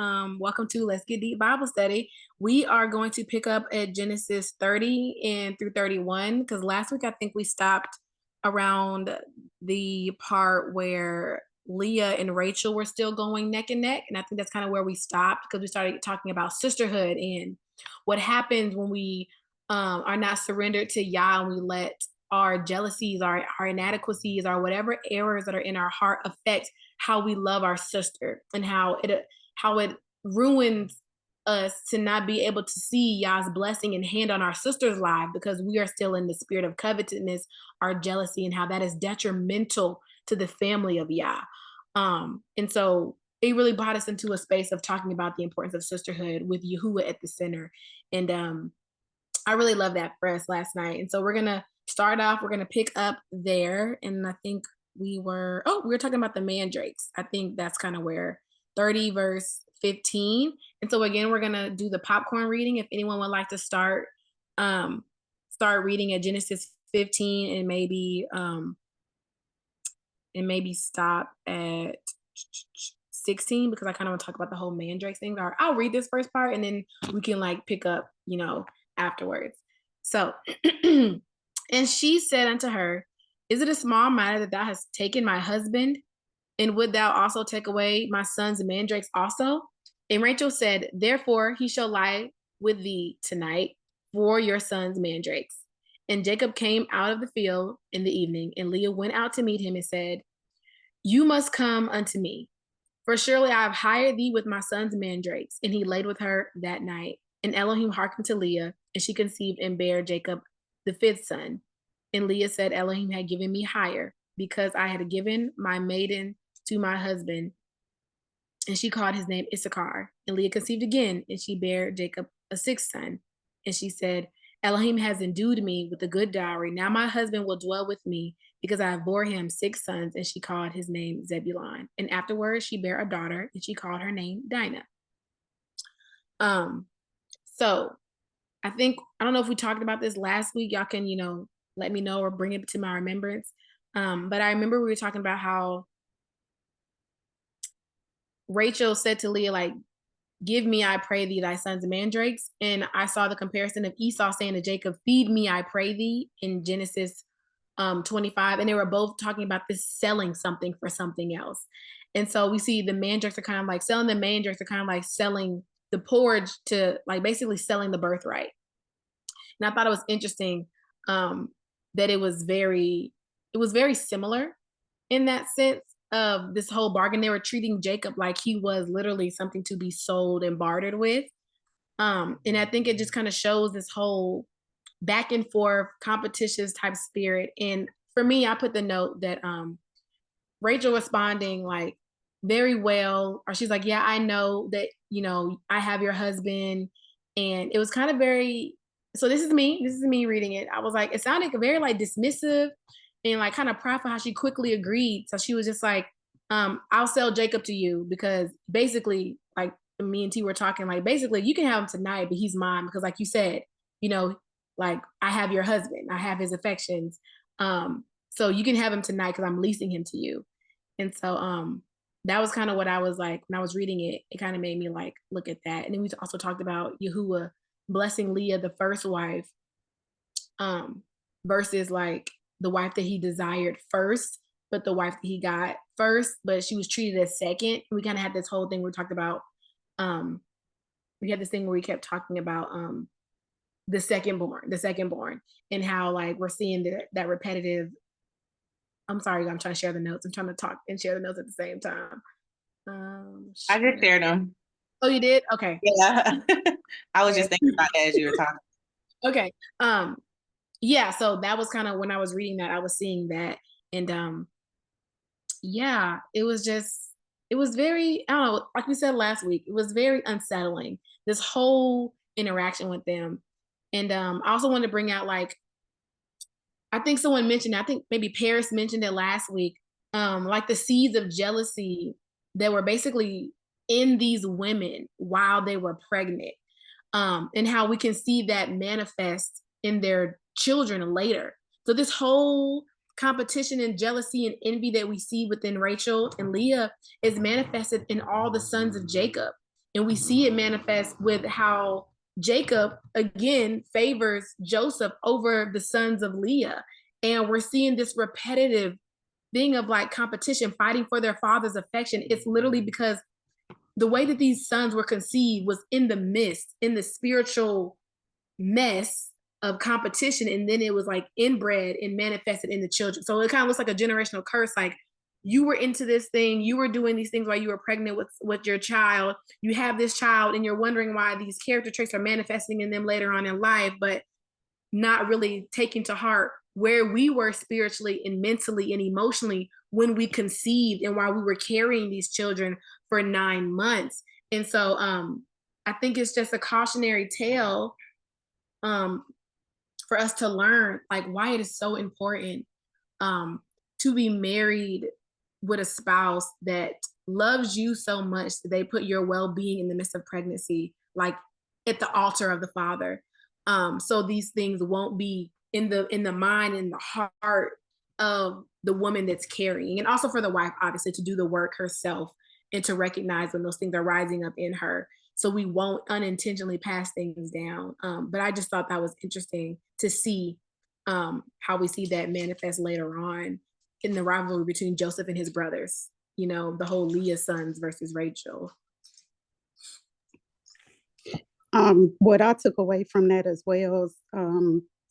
Welcome to Let's Get Deep Bible Study. We are going to pick up at Genesis 30 and through 31 because last week I think we stopped around the part where Leah and Rachel were still going neck and neck. And I think that's kind of where we stopped because we started talking about sisterhood and what happens when we are not surrendered to Yah and we let our jealousies, our inadequacies, or whatever errors that are in our heart affect how we love our sister and how it ruins us to not be able to see Yah's blessing and hand on our sister's life because we are still in the spirit of covetousness, our jealousy, and how that is detrimental to the family of Yah. And so it really brought us into a space of talking about the importance of sisterhood with Yahuwah at the center. And I really love that for us last night. And so we're gonna start off, we're gonna pick up there. And I think we were talking about the mandrakes. I think that's kind of where 30 verse 15. And so again, we're gonna do the popcorn reading. If anyone would like to start reading at Genesis 15 and maybe stop at 16 because I kind of want to talk about the whole mandrake thing. Or I'll read this first part and then we can like pick up, afterwards. So and she said unto her, is it a small matter that thou hast taken my husband? And would thou also take away my son's mandrakes also? And Rachel said, therefore he shall lie with thee tonight for your son's mandrakes. And Jacob came out of the field in the evening, and Leah went out to meet him and said, you must come unto me, for surely I have hired thee with my son's mandrakes. And he laid with her that night. And Elohim hearkened to Leah, and she conceived and bare Jacob the fifth son. And Leah said, Elohim had given me hire, because I had given my maiden to my husband. And she called his name Issachar. And Leah conceived again, and she bare Jacob a sixth son. And she said, Elohim has endued me with a good dowry. Now my husband will dwell with me, because I have bore him six sons. And she called his name Zebulon. And afterwards she bare a daughter, and she called her name Dinah. So I don't know if we talked about this last week. Y'all can, let me know or bring it to my remembrance. But I remember we were talking about how Rachel said to Leah, like, give me, I pray thee, thy sons mandrakes. And I saw the comparison of Esau saying to Jacob, feed me, I pray thee, in Genesis 25. And they were both talking about this selling something for something else. And so we see the mandrakes are kind of like selling the mandrakes are kind of like selling the porridge to like basically selling the birthright. And I thought it was interesting that it was very similar in that sense of this whole bargain. They were treating Jacob like he was literally something to be sold and bartered with. And I think it just kind of shows this whole back and forth competitions type spirit. And for me, I put the note that Rachel responding like very well, or she's like, yeah, I know that, I have your husband. And it was kind of very, so this is me reading it. I was like, it sounded very like dismissive and like kind of prideful how she quickly agreed. So she was just like, I'll sell Jacob to you because basically like me and T were talking like, basically you can have him tonight, but he's mine because like you said, like I have your husband, I have his affections. So you can have him tonight because I'm leasing him to you. And so that was kind of what I was like when I was reading it. It kind of made me like look at that. And then we also talked about Yahuwah blessing Leah, the first wife, versus like the wife that he desired first, but the wife that he got first, but she was treated as second. We kind of had this whole thing we talked about. We had this thing where we kept talking about the second born, and how like we're seeing that repetitive. I'm sorry, I'm trying to share the notes. I'm trying to talk and share the notes at the same time. I just shared them. Oh, you did? Okay. Yeah. I was just thinking about that as you were talking. Okay. Yeah, so that was kind of when I was reading that, I was seeing that. And yeah, it was very, I don't know, like we said last week, it was very unsettling, this whole interaction with them. And I also wanted to bring out like, I think someone mentioned, I think maybe Paris mentioned it last week, like the seeds of jealousy that were basically in these women while they were pregnant, and how we can see that manifest in their children later. So this whole competition and jealousy and envy that we see within Rachel and Leah is manifested in all the sons of Jacob. And we see it manifest with how Jacob again favors Joseph over the sons of Leah. And we're seeing this repetitive thing of like competition, fighting for their father's affection. It's literally because the way that these sons were conceived was in the midst, in the spiritual mess of competition. And then it was like inbred and manifested in the children. So it kind of looks like a generational curse. Like you were into this thing, you were doing these things while you were pregnant with your child. You have this child and you're wondering why these character traits are manifesting in them later on in life, but not really taking to heart where we were spiritually and mentally and emotionally when we conceived and while we were carrying these children for 9 months. And so I think it's just a cautionary tale for us to learn like why it is so important to be married with a spouse that loves you so much that they put your well-being in the midst of pregnancy, like at the altar of the Father. So these things won't be in the mind and the heart of the woman that's carrying, and also for the wife, obviously, to do the work herself and to recognize when those things are rising up in her, so we won't unintentionally pass things down. But I just thought that was interesting to see how we see that manifest later on in the rivalry between Joseph and his brothers. You know, the whole Leah sons versus Rachel. What I took away from that as well is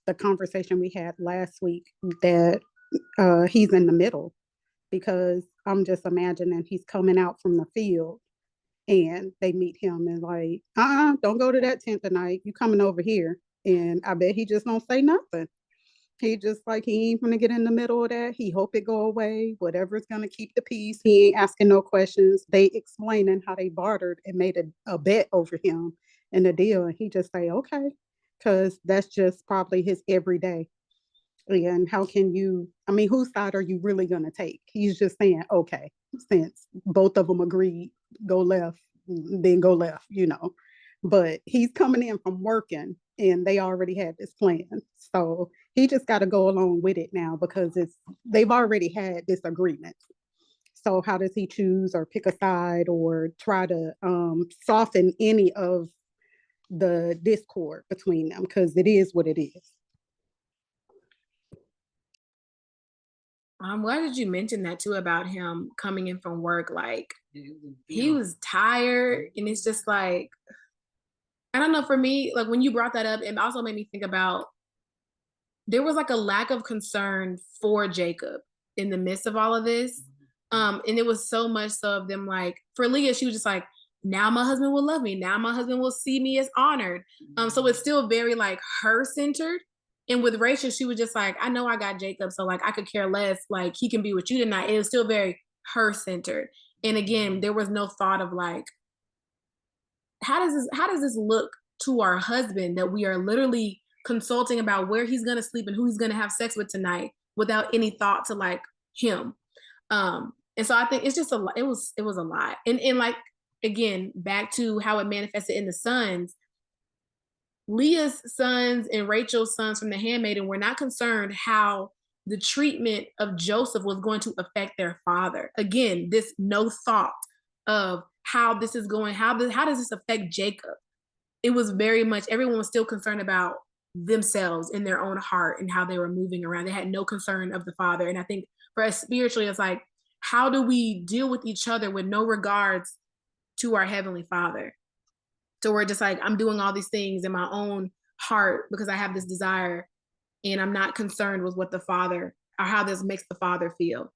the conversation we had last week, that he's in the middle, because I'm just imagining he's coming out from the field and they meet him and like, don't go to that tent tonight. You coming over here. And I bet he just don't say nothing. He just like, he ain't gonna get in the middle of that. He hope it go away. Whatever's gonna keep the peace. He ain't asking no questions. They explaining how they bartered and made a bet over him and the deal. And he just say, okay, because that's just probably his everyday. And how can you, I mean, whose side are you really gonna take? He's just saying, okay, since both of them agreed, go left, then go left, you know. But he's coming in from working and they already had this plan. So he just got to go along with it now because they've already had this agreement. So how does he choose or pick a side or try to soften any of the discord between them? Because it is what it is. I'm glad that you mentioned that too, about him coming in from work. Like he was tired, and it's just like, I don't know, for me, like when you brought that up, it also made me think about there was like a lack of concern for Jacob in the midst of all of this. And it was so much so of them, like for Leah, she was just like, now my husband will love me. Now my husband will see me as honored. So it's still very like her centered. And with Rachel, she was just like, I know I got Jacob, so like I could care less. Like he can be with you tonight. It was still very her centered. And again, there was no thought of like, how does this look to our husband that we are literally consulting about where he's gonna sleep and who he's gonna have sex with tonight without any thought to like him. And so I think it's just it was a lot. And like again, back to how it manifested in the sons. Leah's sons and Rachel's sons from the handmaiden were not concerned how the treatment of Joseph was going to affect their father. Again, this no thought of how this is going, how does this affect Jacob? It was very much, everyone was still concerned about themselves in their own heart and how they were moving around. They had no concern of the father. And I think for us spiritually, it's like, how do we deal with each other with no regards to our Heavenly Father? So we're just like, I'm doing all these things in my own heart because I have this desire, and I'm not concerned with what the Father or how this makes the Father feel.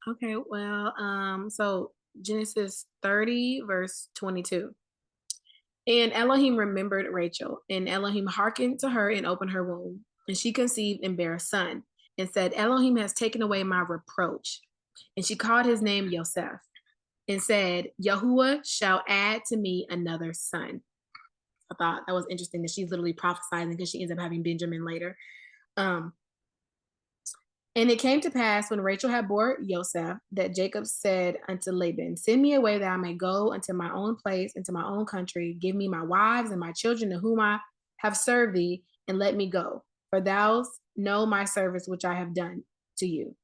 Okay, well, so Genesis 30, verse 22. And Elohim remembered Rachel, and Elohim hearkened to her and opened her womb. And she conceived and bare a son, and said, Elohim has taken away my reproach. And she called his name Yosef, and said, Yahuwah shall add to me another son. I thought that was interesting that she's literally prophesying because she ends up having Benjamin later. And it came to pass when Rachel had bore Joseph that Jacob said unto Laban, send me away that I may go unto my own place, into my own country. Give me my wives and my children to whom I have served thee, and let me go. For thou know my service which I have done to you.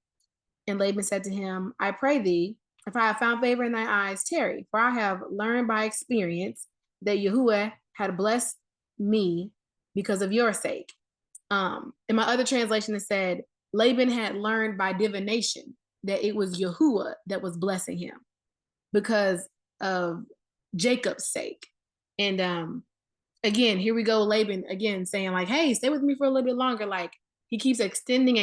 And Laban said to him, I pray thee, if I have found favor in thy eyes, tarry. For I have learned by experience that Yahuwah had blessed me because of your sake. In my other translation, it said, Laban had learned by divination that it was Yahuwah that was blessing him because of Jacob's sake. And again, here we go, Laban again saying like, hey, stay with me for a little bit longer. Like he keeps extending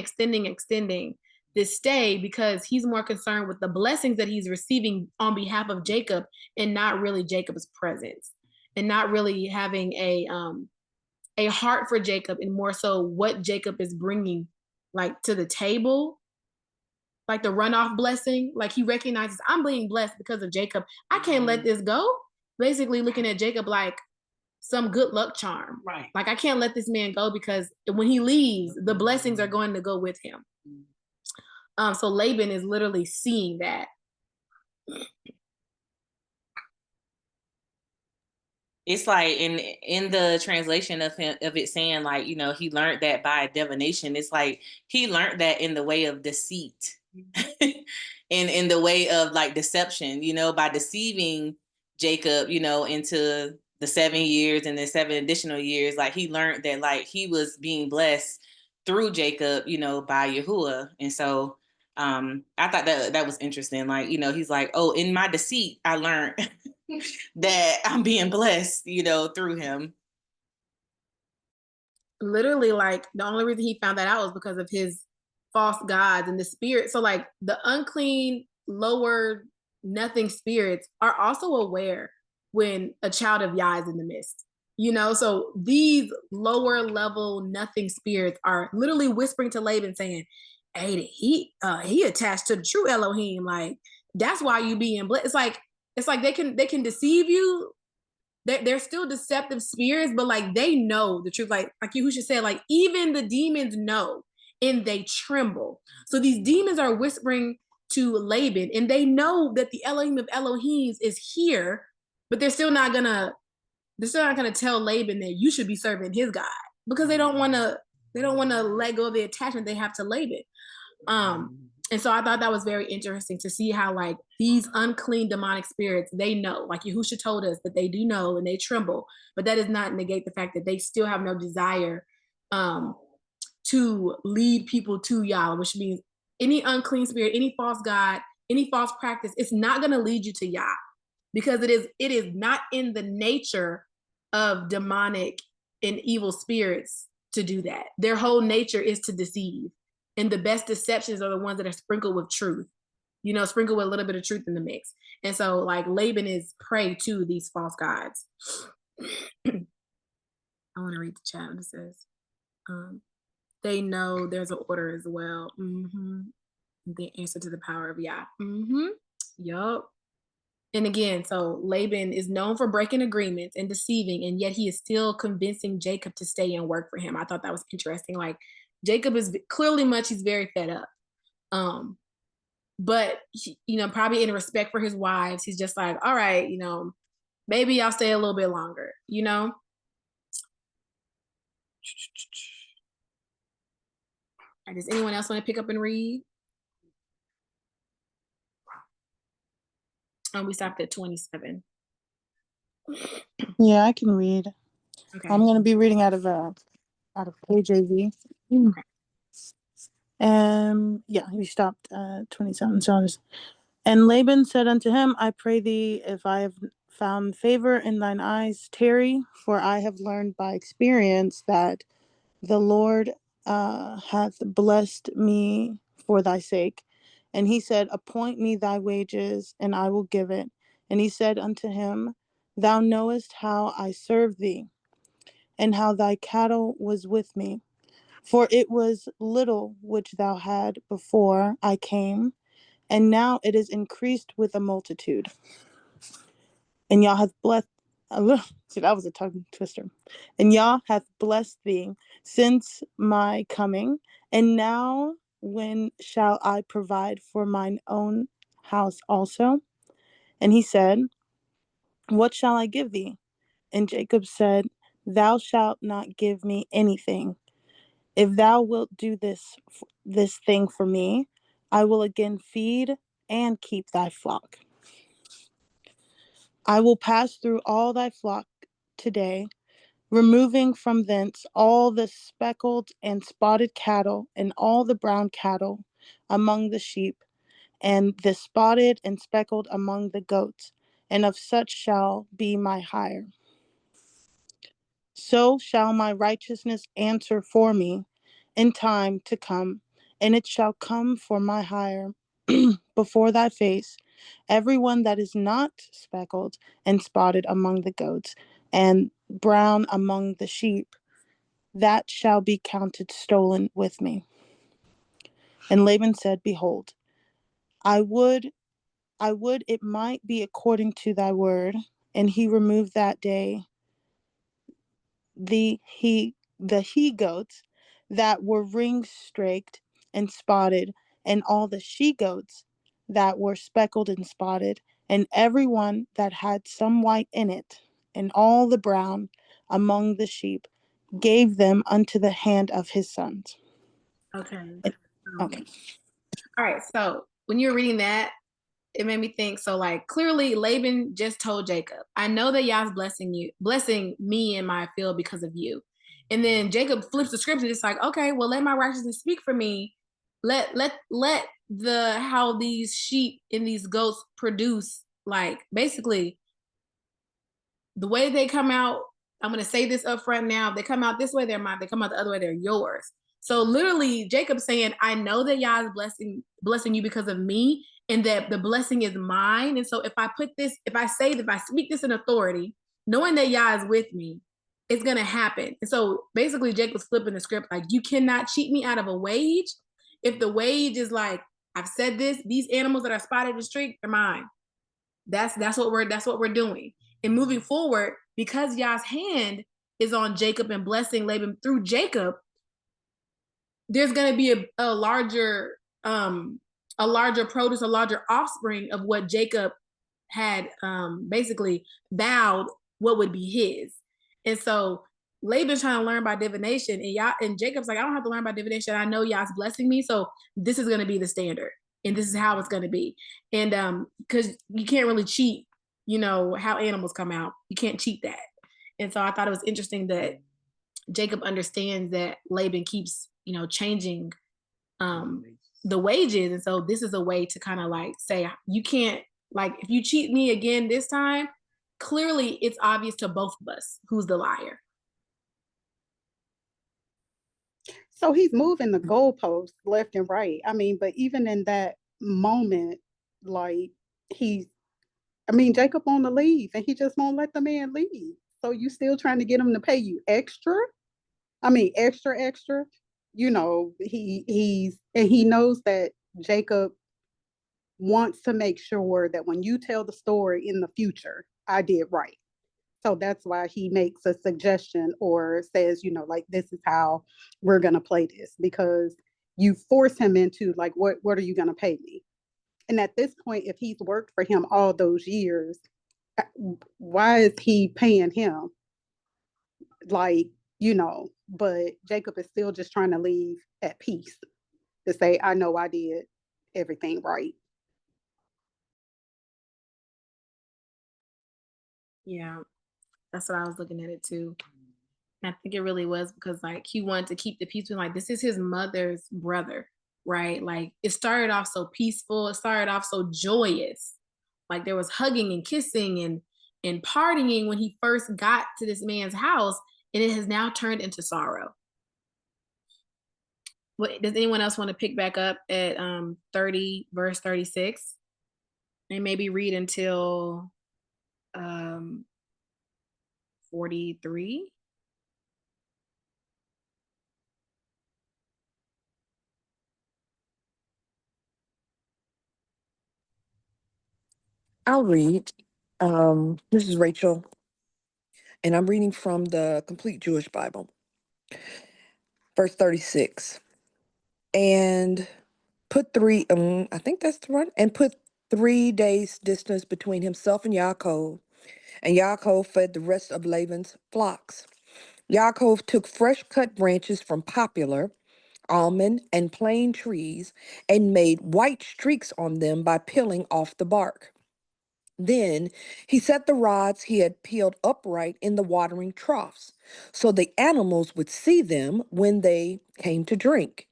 this stay because he's more concerned with the blessings that he's receiving on behalf of Jacob and not really Jacob's presence and not really having a heart for Jacob and more so what Jacob is bringing like to the table, like the runoff blessing. Like he recognizes I'm being blessed because of Jacob. I can't let this go. Basically looking at Jacob like some good luck charm. Right. Like I can't let this man go because when he leaves, the blessings are going to go with him. So Laban is literally seeing that. It's like in the translation of it saying like, you know, he learned that by divination. It's like he learned that in the way of deceit and in the way of like deception, you know, by deceiving Jacob, you know, into the 7 years and then 7 additional years. Like he learned that like he was being blessed through Jacob, you know, by Yahuwah. And so I thought that was interesting. Like, you know, he's like, oh, in my deceit, I learned that I'm being blessed, you know, through him. Literally, like the only reason he found that out was because of his false gods and the spirit. So like the unclean, lower, nothing spirits are also aware when a child of Yah is in the midst. You know, so these lower level nothing spirits are literally whispering to Laban saying, hey, he attached to the true Elohim. Like that's why you being blessed. It's like they can deceive you. They're still deceptive spirits, but like they know the truth. Like Yahushua said, like even the demons know and they tremble. So these demons are whispering to Laban and they know that the Elohim of Elohims is here, but they're still not gonna tell Laban that you should be serving his God because they don't want to let go of the attachment they have to Laban. And so I thought that was very interesting to see how like these unclean demonic spirits, they know, like Yahushua told us that they do know and they tremble, but that does not negate the fact that they still have no desire to lead people to Yah, which means any unclean spirit, any false god, any false practice, it's not going to lead you to Yah because it is not in the nature of demonic and evil spirits to do that. Their whole nature is to deceive. And the best deceptions are the ones that are sprinkled with truth, you know, sprinkled with a little bit of truth in the mix. And so like Laban is prey to these false gods. I want to read the chat. It says, they know there's an order as well. The answer to the power of Yah. Yup. And again, so Laban is known for breaking agreements and deceiving, and yet he is still convincing Jacob to stay and work for him. I thought that was interesting. Like Jacob is clearly he's very fed up. But he, you know, probably in respect for his wives, he's just like, all right, you know, maybe I'll stay a little bit longer, you know? All right, does anyone else want to pick up and read? We stopped at 27. Yeah, I can read. Okay. I'm going to be reading out of KJV. Okay. Yeah, we stopped at 27. So and Laban said unto him, I pray thee, if I have found favor in thine eyes, tarry, for I have learned by experience that the Lord hath blessed me for thy sake. And he said, appoint me thy wages, and I will give it. And he said unto him, thou knowest how I served thee, and how thy cattle was with me. For it was little which thou had before I came, and now it is increased with a multitude. And Yah hath See, that was a tongue twister. And Yah hath blessed thee since my coming, and now when shall I provide for mine own house also? And he said, what shall I give thee? And Jacob said, thou shalt not give me anything. If thou wilt do this thing for me, I will again feed and keep thy flock. I will pass through all thy flock today, removing from thence all the speckled and spotted cattle and all the brown cattle among the sheep, and the spotted and speckled among the goats, and of such shall be my hire. So shall my righteousness answer for me in time to come, and it shall come for my hire before thy face, everyone that is not speckled and spotted among the goats, and brown among the sheep, that shall be counted stolen with me. And Laban said, behold, I would it might be according to thy word. And he removed that day the he goats that were ring straked and spotted, and all the she goats that were speckled and spotted, and every one that had some white in it, and all the brown among the sheep, gave them unto the hand of his sons. Okay. Okay. All right. So when you were reading that, it made me think. So like clearly Laban just told Jacob, I know that Yah's blessing me in my field because of you. And then Jacob flips the script and it's like, okay, well, let my righteousness speak for me. Let the how these sheep and these goats produce, like basically the way they come out. I'm gonna say this up front now. If they come out this way, they're mine. If they come out the other way, they're yours. So literally, Jacob saying, I know that Yah is blessing you because of me, and that the blessing is mine. And so if I speak this in authority, knowing that Yah is with me, it's gonna happen. And so basically Jacob's flipping the script, like, you cannot cheat me out of a wage. If the wage is like, I've said this, these animals that are spotted in the street, they're mine. That's what we're doing. And moving forward, because Yah's hand is on Jacob and blessing Laban through Jacob, there's going to be a larger produce, a larger offspring of what Jacob had basically vowed what would be his. And so Laban's trying to learn by divination, and Jacob's like, I don't have to learn by divination. I know Yah's blessing me, so this is going to be the standard, and this is how it's going to be. And because you can't really cheat, how animals come out. You can't cheat that. And so I thought it was interesting that Jacob understands that Laban keeps, changing the wages. And so this is a way to kind of like say, you can't, like, if you cheat me again this time, clearly it's obvious to both of us who's the liar. So he's moving the goalposts left and right. I mean, but even in that moment, like Jacob on the leave and he just won't let the man leave. So you still trying to get him to pay you extra? I mean, extra. He knows that Jacob wants to make sure that when you tell the story in the future, I did right. So that's why he makes a suggestion or says, like, this is how we're going to play this, because you force him into like, what are you going to pay me? And at this point, if he's worked for him all those years, why is he paying him? Like, but Jacob is still just trying to leave at peace to say, I know I did everything right. Yeah, that's what I was looking at it too. And I think it really was because like he wanted to keep the peace with, like, this is his mother's brother, right? Like it started off so peaceful, it started off so joyous. Like there was hugging and kissing and partying when he first got to this man's house, and it has now turned into sorrow. What does anyone else want to pick back up at 30 verse 36 and maybe read until 43? I'll read. This is Rachel. and I'm reading from the Complete Jewish Bible. Verse 36. And put I think that's the one, and put 3 days distance between himself and Yaakov. And Yaakov fed the rest of Laban's flocks. Yaakov took fresh cut branches from poplar, almond, and plane trees and made white streaks on them by peeling off the bark. Then he set the rods he had peeled upright in the watering troughs, so the animals would see them when they came to drink.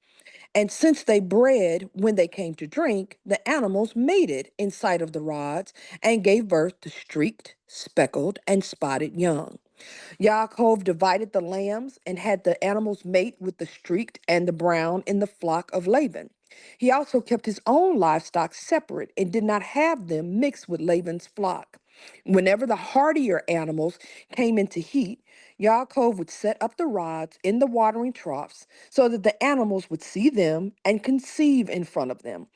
And since they bred when they came to drink, the animals mated in sight of the rods and gave birth to streaked, speckled, and spotted young. Yaakov divided the lambs and had the animals mate with the streaked and the brown in the flock of Laban. He also kept his own livestock separate and did not have them mixed with Laban's flock. Whenever the hardier animals came into heat, Yaakov would set up the rods in the watering troughs so that the animals would see them and conceive in front of them.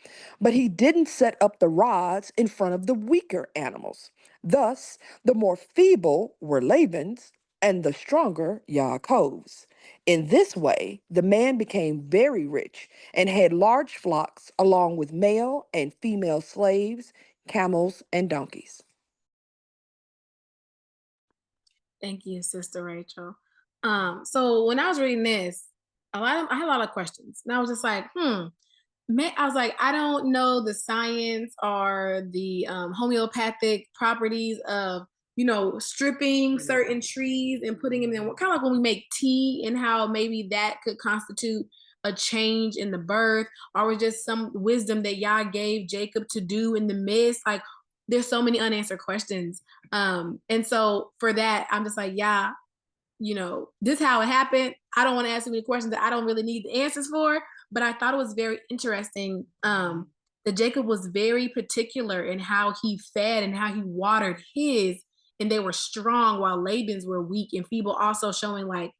But he didn't set up the rods in front of the weaker animals. Thus, the more feeble were Laban's, and the stronger Yaakov's. In this way, the man became very rich and had large flocks, along with male and female slaves, camels, and donkeys. Thank you, Sister Rachel. So when I was reading this, I had a lot of questions, and I was just like, I was like, I don't know the science or the homeopathic properties of, stripping certain trees and putting them in, kind of like when we make tea, and how maybe that could constitute a change in the birth, or was just some wisdom that Yah gave Jacob to do in the midst. Like, there's so many unanswered questions. And so for that, I'm just like, yeah, this is how it happened. I don't want to ask any questions that I don't really need the answers for, but I thought it was very interesting that Jacob was very particular in how he fed and how he watered his, and they were strong while Laban's were weak and feeble, also showing like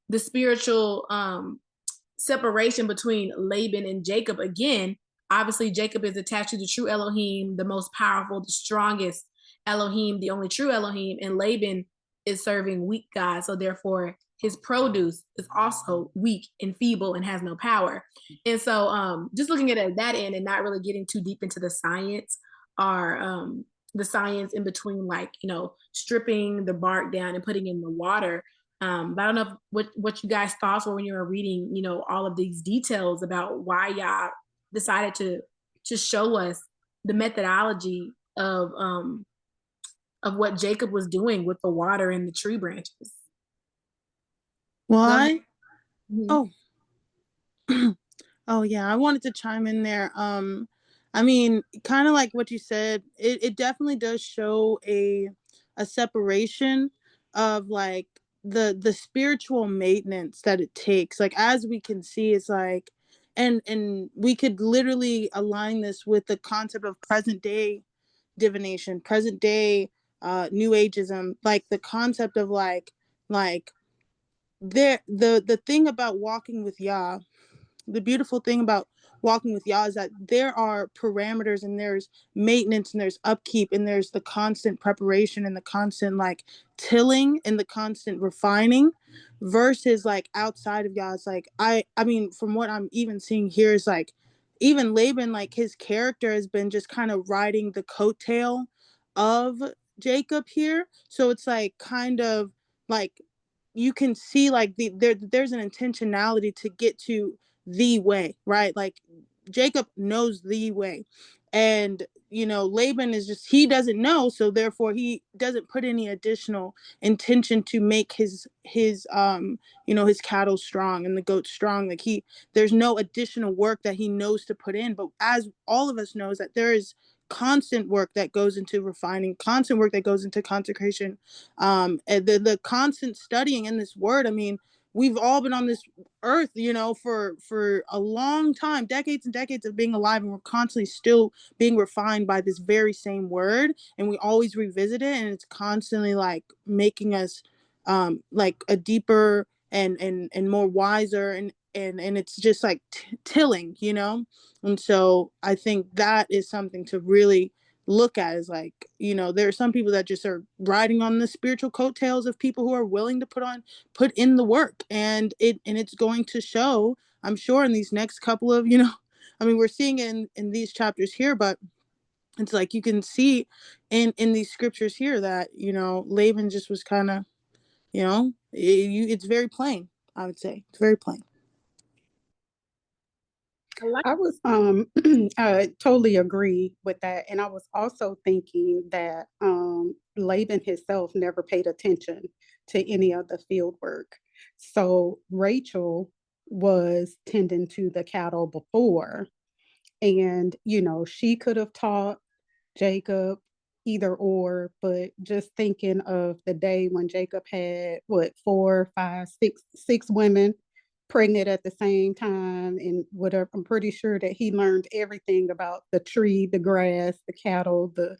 the spiritual separation between Laban and Jacob. Again, obviously Jacob is attached to the true Elohim, the most powerful, the strongest Elohim, the only true Elohim, and Laban is serving weak God. So therefore his produce is also weak and feeble and has no power. And so just looking at it at that end and not really getting too deep into the science, or the science in between, like, stripping the bark down and putting in the water. But I don't know what you guys' thoughts were when you were reading, all of these details about why y'all decided to show us the methodology of what Jacob was doing with the water and the tree branches. Why? Mhm. Oh yeah, I wanted to chime in there. I mean, kind of like what you said, it definitely does show a separation of like the spiritual maintenance that it takes. Like, as we can see, it's like, and we could literally align this with the concept of present day divination, present day new ageism, like the concept of like the thing about walking with Yah, the beautiful thing about walking with Yah is that there are parameters, and there's maintenance, and there's upkeep, and there's the constant preparation, and the constant like tilling, and the constant refining, versus like outside of Yah. It's like, I mean, from what I'm even seeing here, is like even Laban, like his character has been just kind of riding the coattail of Jacob here. So it's like kind of like you can see like there's an intentionality to get to the way, right? Like Jacob knows the way, and Laban is just, he doesn't know, so therefore he doesn't put any additional intention to make his his cattle strong and the goats strong. Like there's no additional work that he knows to put in. But as all of us knows, that there is constant work that goes into refining, constant work that goes into consecration, and the constant studying in this word. I mean, we've all been on this earth, for a long time, decades and decades of being alive, and we're constantly still being refined by this very same word, and we always revisit it, and it's constantly like making us like a deeper and more wiser, and it's just like tilling. And so I think that is something to really look at as like, there are some people that just are riding on the spiritual coattails of people who are willing to put in the work, and it's going to show, I'm sure, in these next couple of, I mean, we're seeing it in these chapters here, but it's like you can see in these scriptures here that, Laban just was kind of, it's very plain. I would say it's very plain. I was I totally agree with that. And I was also thinking that Laban himself never paid attention to any of the field work. So Rachel was tending to the cattle before, and she could have taught Jacob either or, but just thinking of the day when Jacob had what, four, five, six women pregnant at the same time and whatever, I'm pretty sure that he learned everything about the tree, the grass, the cattle, the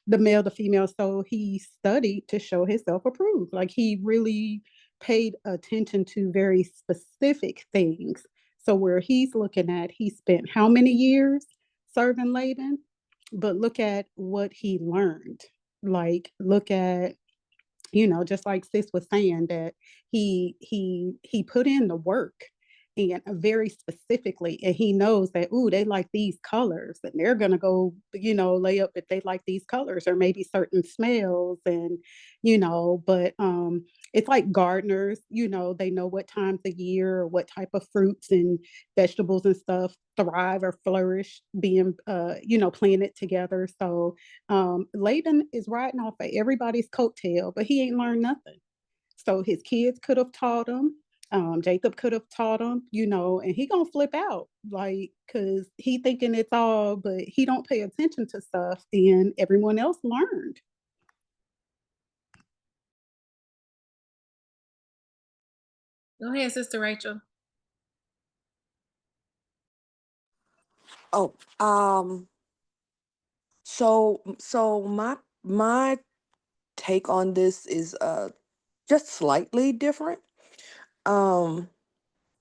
male, the female. So he studied to show himself approved. Like he really paid attention to very specific things. So where he's looking at, he spent how many years serving Laban? But look at what he learned. Like, look at, just like sis was saying, that he put in the work, and very specifically, and he knows that, ooh, they like these colors, and they're gonna go, lay up if they like these colors, or maybe certain smells, and but it's like gardeners, they know what times of year or what type of fruits and vegetables and stuff thrive or flourish being planted together. So Laban is riding off of everybody's coattail, but he ain't learned nothing. So his kids could have taught him. Jacob could have taught him, and he gonna flip out, like, cause he thinking it's all, but he don't pay attention to stuff, and everyone else learned. Go ahead, Sister Rachel. Oh, so my take on this is just slightly different. Um,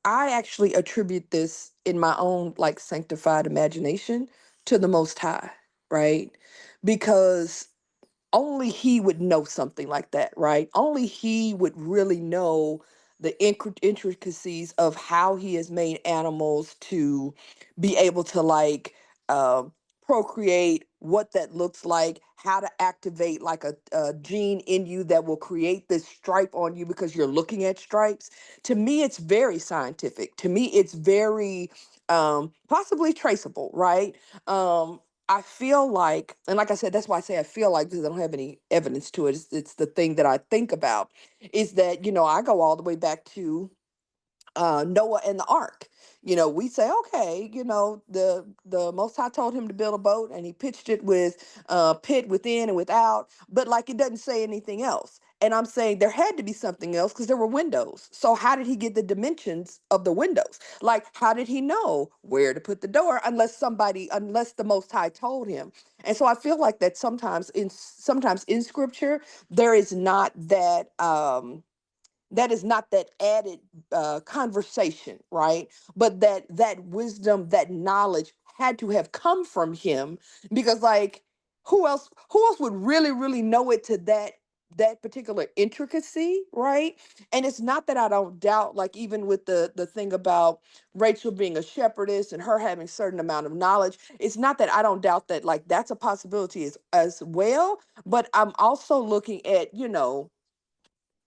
I actually attribute this in my own like sanctified imagination to the Most High, right? Because only he would know something like that, right? Only he would really know the intricacies of how he has made animals to be able to like um procreate, what that looks like, how to activate like a gene in you that will create this stripe on you because you're looking at stripes. To me, it's very scientific. To me, it's very possibly traceable, right? I feel like, and like I said, that's why I say I feel like, because I don't have any evidence to it. It's the thing that I think about is that, I go all the way back to Noah and the ark. We say, okay, the Most High told him to build a boat, and he pitched it with pit within and without, but like it doesn't say anything else. And I'm saying there had to be something else because there were windows. So how did he get the dimensions of the windows? Like, how did he know where to put the door unless the Most High told him? And so I feel like that sometimes in scripture there is not that added conversation, right? But that wisdom, that knowledge had to have come from him, because like who else would really know it to that particular intricacy, right? And it's not that I don't doubt, like even with the thing about Rachel being a shepherdess and her having certain amount of knowledge, it's not that I don't doubt that, like that's a possibility as well. But I'm also looking at,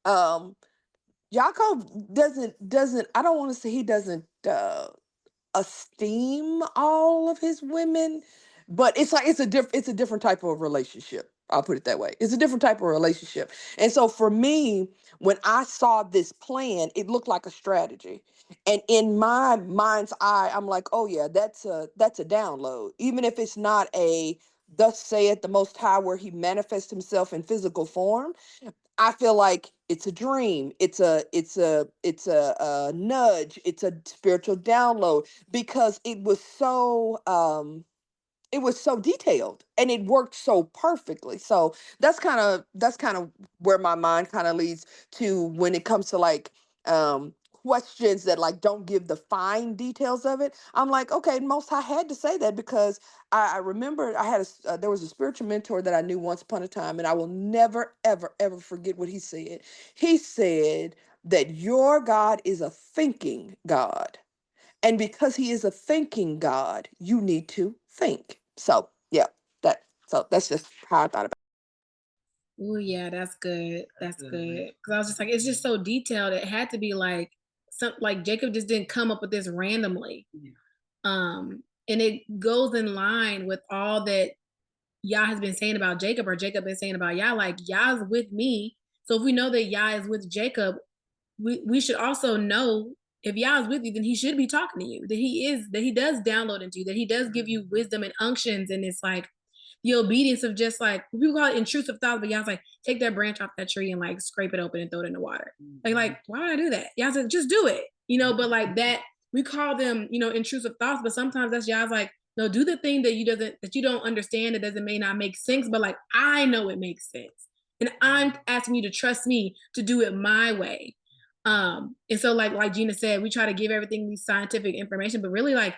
um Yaakov doesn't I don't want to say he doesn't esteem all of his women, but it's like it's a different type of relationship. I'll put it that way. It's a different type of relationship. And so for me, when I saw this plan, it looked like a strategy. And in my mind's eye, I'm like, oh yeah, that's a download. Even if it's not a thus saith the Most High where he manifests himself in physical form, I feel like it's a dream. It's a nudge. It's a spiritual download, because it was so detailed and it worked so perfectly. So that's kind of where my mind kind of leads to when it comes to like questions that like don't give the fine details of it, I'm like, okay, Most High had to say that because I remember I had there was a spiritual mentor that I knew once upon a time, and I will never, ever, ever forget what he said. He said that your God is a thinking God. And because he is a thinking God, you need to think. So yeah, that's just how I thought about Oh yeah, that's good. That's good. Cause I was just like, it's just so detailed. It had to be like like Jacob just didn't come up with this randomly. And it goes in line with all that Yah has been saying about Jacob, or Jacob been saying about Yah. Like, Yah's with me. So if we know that Yah is with Jacob, we should also know, if Yah is with you, then he should be talking to you. That he does download into you, that he does give you wisdom and unctions. And it's like the obedience of just like, people call it intrusive thoughts, but Yah's like, take that branch off that tree and like scrape it open and throw it in the water. Like, why would I do that? Yah said, just do it. But like that, we call them, intrusive thoughts, but sometimes that's Yah's like, no, do the thing that you don't understand, that may not make sense, but like, I know it makes sense. And I'm asking you to trust me to do it my way. And so like Gina said, we try to give everything these scientific information, but really like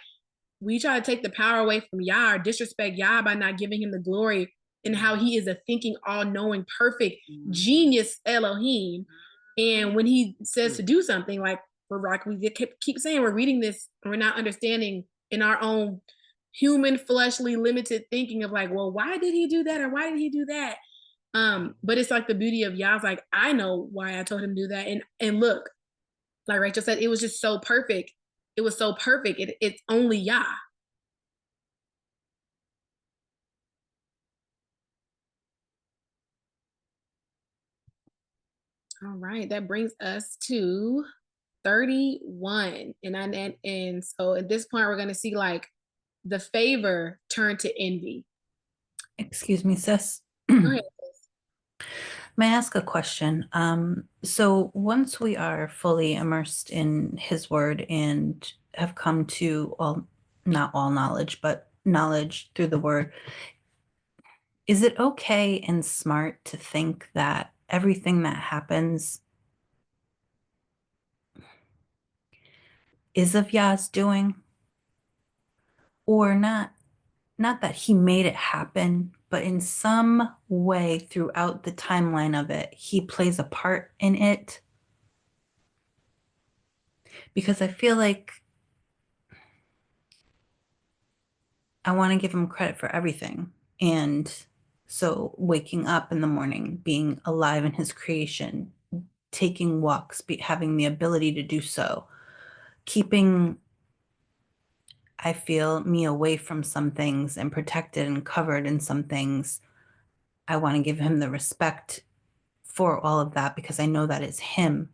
we try to take the power away from Yah or disrespect Yah by not giving him the glory and how he is a thinking, all-knowing, perfect genius Elohim. And when he says to do something, like we keep saying, we're reading this and we're not understanding in our own human, fleshly, limited thinking of like, well, why did he do that? Or why did he do that? But it's like the beauty of Yah's like, I know why I told him to do that. And look, like Rachel said, it was just so perfect. It was so perfect. It's only Yah. All right, that brings us to 31. And so at this point, we're gonna see like the favor turn to envy. Excuse me, sis. Go ahead. May I ask a question? So once we are fully immersed in his word and have come to not all knowledge, but knowledge through the word, is it okay and smart to think that everything that happens is of Yah's doing? Or not that he made it happen, but in some way throughout the timeline of it, he plays a part in it? Because I feel like I want to give him credit for everything. And so waking up in the morning, being alive in his creation, taking walks, having the ability to do so, keeping, I feel, me away from some things and protected and covered in some things. I want to give him the respect for all of that because I know that it's him.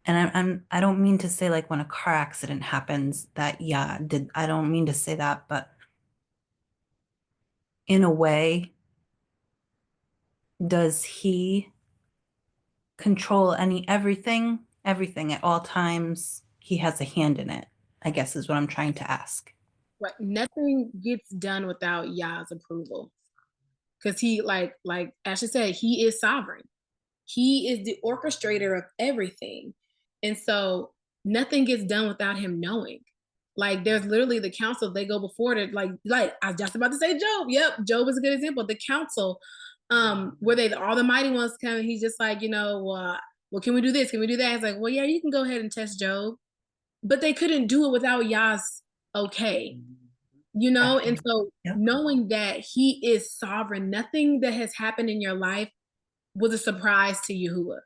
And I don't mean to say like when a car accident happens that I don't mean to say that, but in a way, does he control everything at all times? He has a hand in it, I guess is what I'm trying to ask. Right. Nothing gets done without Yah's approval. Because he, like Ashley said, he is sovereign. He is the orchestrator of everything. And so nothing gets done without him knowing. Like there's literally the council, they go before it, like I was just about to say Job. Yep, Job is a good example. The council, where all the mighty ones come, and he's just like, well, can we do this? Can we do that? It's like, well, yeah, you can go ahead and test Job. But they couldn't do it without Yah's okay. And so knowing that he is sovereign, nothing that has happened in your life was a surprise to Yahuwah.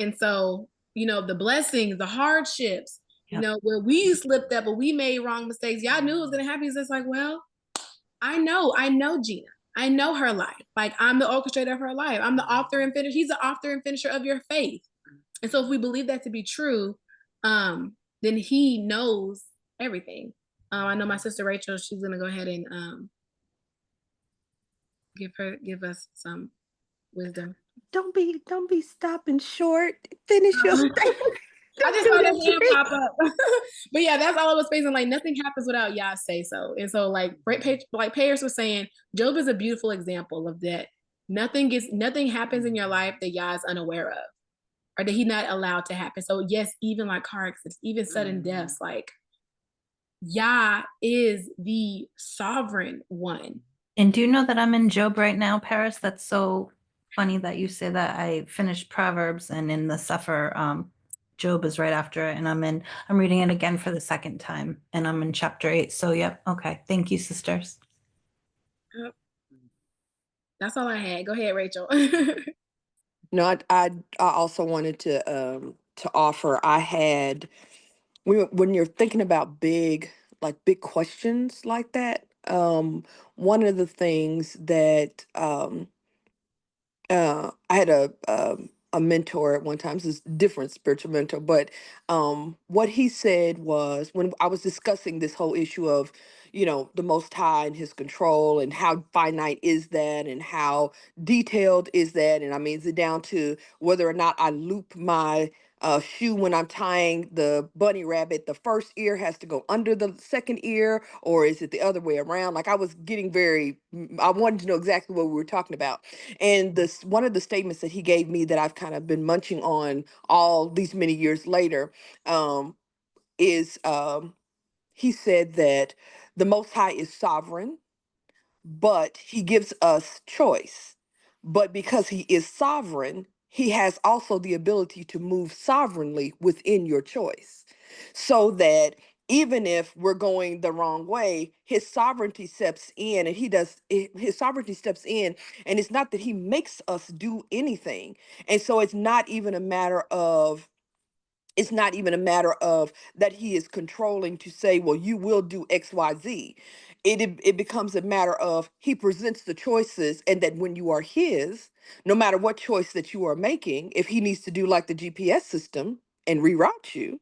And so, the blessings, the hardships, where we slipped up or we made wrong mistakes, Yah knew it was gonna happen. He's just like, well, I know Gina. I know her life. Like I'm the orchestrator of her life. I'm the author and finisher. He's the author and finisher of your faith. And so if we believe that to be true, then he knows everything. I know my sister Rachel, she's gonna go ahead and give us some wisdom. Don't be stopping short. Finish your statement. I just saw that hand pop up. But yeah, that's all I was facing. Like nothing happens without Yah say so. And so like Payers was saying, Job is a beautiful example of that. Nothing happens in your life that Yah is unaware of. or that he not allowed to happen. So yes, even like car accidents, even sudden deaths, like Yah is the sovereign one. And do you know that I'm in Job right now, Paris? That's so funny that you say that. I finished Proverbs, and in the Sefer, Job is right after it, and I'm reading it again for the second time, and I'm in chapter 8. So yep, okay. Thank you, sisters. Yep. That's all I had. Go ahead, Rachel. No, I also wanted to offer. I had when you're thinking about big questions like that. One of the things that I had a mentor at one time. This is different spiritual mentor, but what he said was, when I was discussing this whole issue of, the Most High and His control, and how finite is that, and how detailed is that, and I mean, is it down to whether or not I loop my shoe when I'm tying the bunny rabbit? The first ear has to go under the second ear, or is it the other way around? Like, I was getting I wanted to know exactly what we were talking about. And this one of the statements that he gave me that I've kind of been munching on all these many years later, is he said that the Most High is sovereign, but he gives us choice. But because he is sovereign, he has also the ability to move sovereignly within your choice. So that even if we're going the wrong way, his sovereignty steps in, and his sovereignty steps in, and it's not that he makes us do anything. And so it's not even a matter of that he is controlling to say, well, you will do XYZ. It becomes a matter of he presents the choices, and that when you are his, no matter what choice that you are making, if he needs to do like the GPS system and reroute you,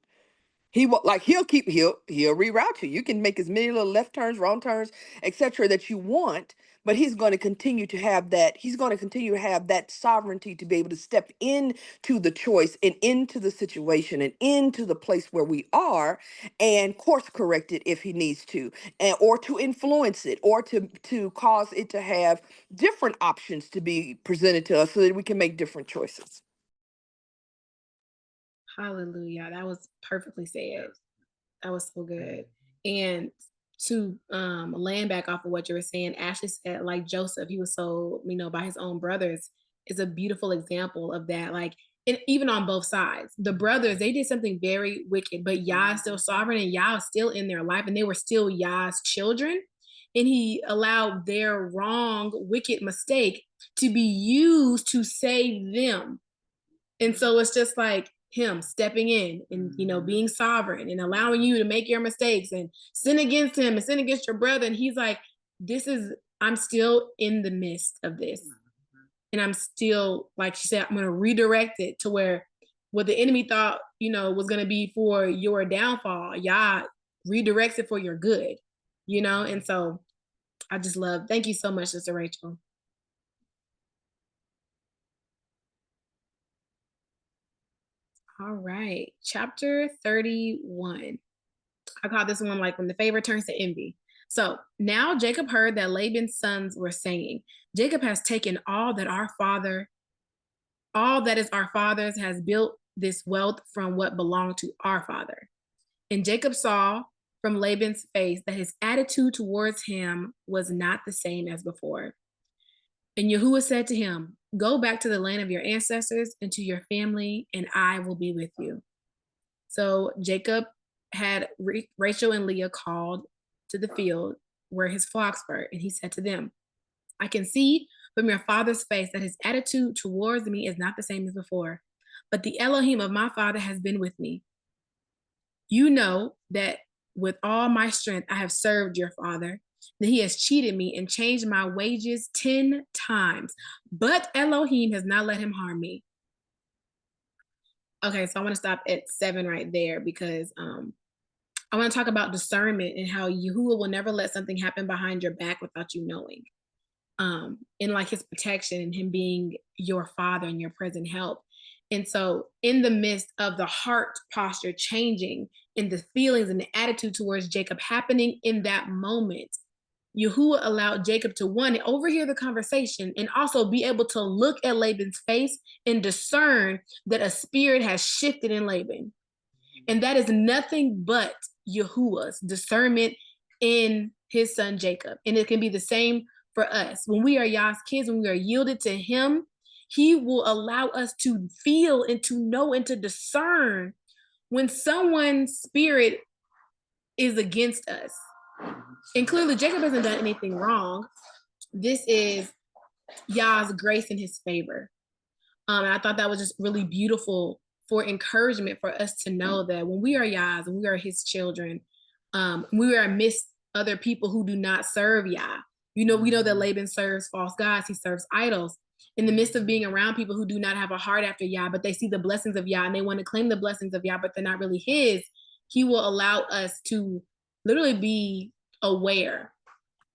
he will, like, he'll reroute you. You can make as many little left turns, wrong turns, etc., that you want, but he's going to continue to have that. He's going to continue to have that sovereignty to be able to step into the choice and into the situation and into the place where we are, and course correct it if he needs to, or to influence it, or to cause it to have different options to be presented to us so that we can make different choices. Hallelujah. That was perfectly said. That was so good. And to land back off of what you were saying, Ashley said, like Joseph, he was sold, by his own brothers, is a beautiful example of that. Like, and even on both sides, the brothers, they did something very wicked, but Yah is still sovereign, and Yah is still in their life, and they were still Yah's children. And he allowed their wrong, wicked mistake to be used to save them. And so it's just like him stepping in and, being sovereign and allowing you to make your mistakes and sin against him and sin against your brother. And he's like, I'm still in the midst of this. And I'm still, like she said, I'm going to redirect it to where what the enemy thought, was going to be for your downfall, Yah redirects it for your good, And so I just thank you so much, Sister Rachel. All right, chapter 31. I call this one like when the favor turns to envy. So now Jacob heard that Laban's sons were saying, Jacob has taken all that is our father's, has built this wealth from what belonged to our father. And Jacob saw from Laban's face that his attitude towards him was not the same as before. And Yahuwah said to him, go back to the land of your ancestors and to your family, and I will be with you. So Jacob had Rachel and Leah called to the field where his flocks were, and he said to them, I can see from your father's face that his attitude towards me is not the same as before, but the Elohim of my father has been with me. You know that with all my strength I have served your father, that he has cheated me and changed my wages 10 times, but Elohim has not let him harm me. Okay, so I want to stop at 7 right there because I want to talk about discernment and how Yahuwah will never let something happen behind your back without you knowing. And like his protection and him being your father and your present help. And so in the midst of the heart posture changing and the feelings and the attitude towards Jacob happening in that moment, Yahuwah allowed Jacob to, one, overhear the conversation and also be able to look at Laban's face and discern that a spirit has shifted in Laban. And that is nothing but Yahuwah's discernment in his son Jacob. And it can be the same for us. When we are Yah's kids, when we are yielded to him, he will allow us to feel and to know and to discern when someone's spirit is against us. And clearly Jacob hasn't done anything wrong. This is Yah's grace and his favor. And I thought that was just really beautiful for encouragement for us to know that when we are Yah's and we are his children, we are amidst other people who do not serve Yah. You know, we know that Laban serves false gods. He serves idols. In the midst of being around people who do not have a heart after Yah, but they see the blessings of Yah and they want to claim the blessings of Yah, but they're not really his, he will allow us to literally be aware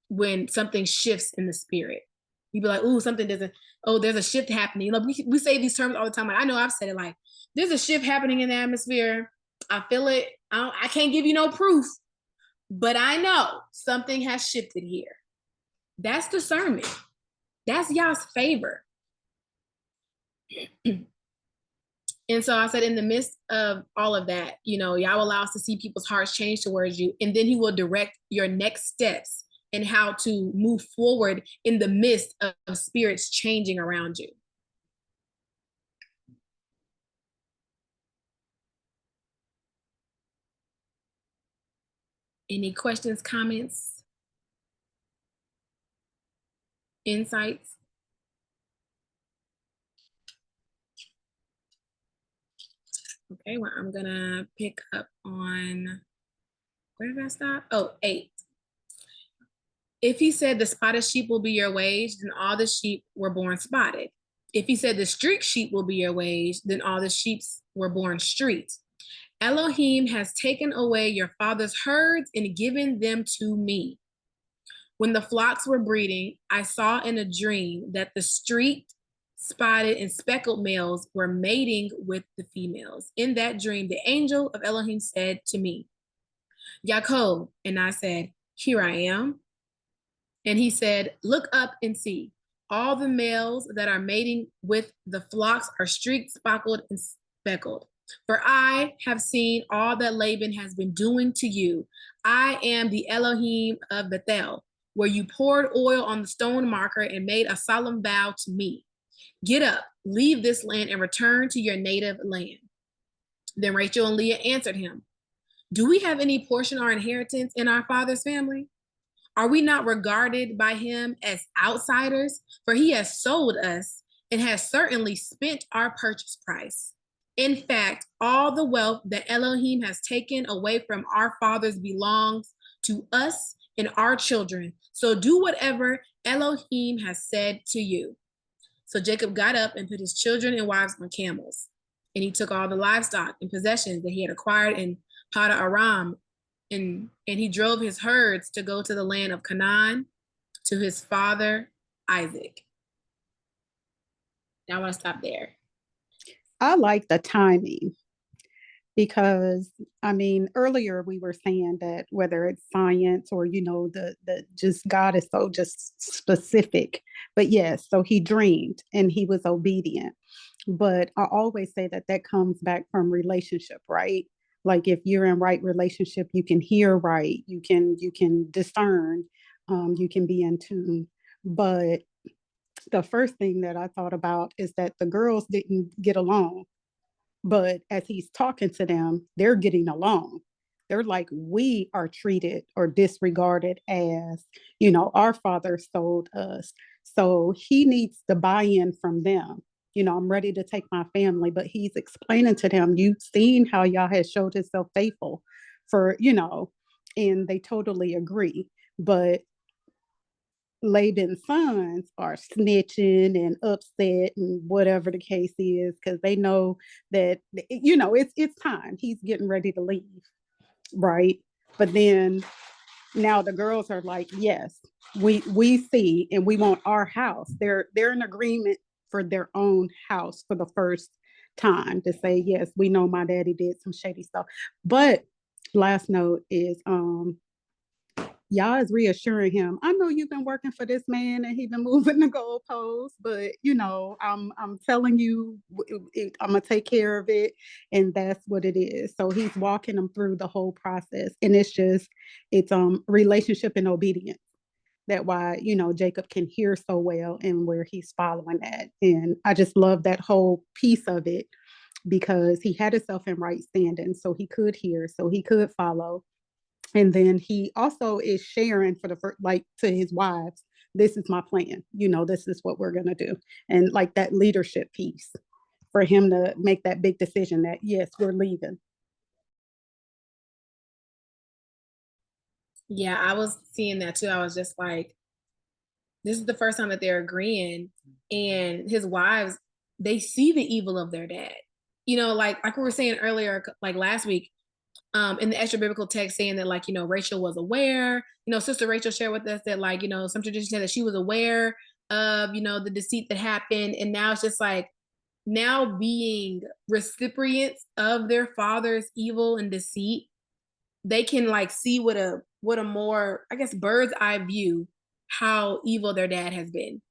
when something shifts in the spirit. You'd be like, ooh, something doesn't, oh, there's a shift happening. You know, we say these terms all the time. Like, I know I've said it, like, there's a shift happening in the atmosphere. I feel it. I can't give you no proof, but I know something has shifted here. That's discernment. That's Yah's favor. And so I said, in the midst of all of that, you know, Yah will allow us to see people's hearts change towards you, and then he will direct your next steps and how to move forward in the midst of spirits changing around you. Any questions, comments, insights? Okay, well, I'm gonna pick up on, where did I stop? Oh, 8. If he said the spotted sheep will be your wage, then all the sheep were born spotted. If he said the streaked sheep will be your wage, then all the sheep were born streaked. Elohim has taken away your father's herds and given them to me. When the flocks were breeding, I saw in a dream that the streaked, spotted, and speckled males were mating with the females. In that dream, the angel of Elohim said to me, Yaakov, and I said, here I am. And he said, look up and see. All the males that are mating with the flocks are streaked, speckled, and speckled. For I have seen all that Laban has been doing to you. I am the Elohim of Bethel, where you poured oil on the stone marker and made a solemn vow to me. Get up, leave this land, and return to your native land. Then Rachel and Leah answered him, do we have any portion or inheritance in our father's family? Are we not regarded by him as outsiders? For he has sold us and has certainly spent our purchase price. In fact, all the wealth that Elohim has taken away from our fathers belongs to us and our children. So do whatever Elohim has said to you. So Jacob got up and put his children and wives on camels. And he took all the livestock and possessions that he had acquired in Pada Aram, and he drove his herds to go to the land of Canaan to his father Isaac. Now I want to stop there. I like the timing because, I mean, earlier we were saying that whether it's science or, you know, the just God is so just specific. But yes, so he dreamed and he was obedient. But I always say that that comes back from relationship, right? Like if you're in right relationship, you can hear right, you can discern, you can be in tune. But the first thing that I thought about is that the girls didn't get along. But as he's talking to them, they're getting along. They're like, we are treated or disregarded as, you know, our father sold us. So he needs the buy-in from them. You know, I'm ready to take my family, but he's explaining to them, you've seen how Yah has showed himself faithful for, you know, and they totally agree. But Laban's sons are snitching and upset and whatever the case is, because they know that, you know, it's time. He's getting ready to leave, right? But then now the girls are like, yes, we see and we want our house. They're in agreement for their own house for the first time to say, yes, we know my daddy did some shady stuff. But last note is Yah is reassuring him, I know you've been working for this man and he's been moving the goalposts, but I'm telling you, I'm gonna take care of it, and that's what it is. So he's walking them through the whole process, and it's relationship and obedience. That why Jacob can hear so well, and where he's following that. And I just love that whole piece of it, because he had himself in right standing, so he could hear, so he could follow. And then he also is sharing for the first, like, to his wives, this is my plan, this is what we're gonna do. And like that leadership piece for him to make that big decision that, yes, we're leaving. Yeah, I was seeing that too. I was just like, this is the first time that they're agreeing, and his wives, they see the evil of their dad. Like we were saying earlier, like last week, in the extra biblical text, saying that, like, Rachel was aware. Sister Rachel shared with us that, like, some traditions said that she was aware of, the deceit that happened. And now it's just like, now being recipients of their father's evil and deceit, they can like see what a more, I guess, bird's eye view how evil their dad has been.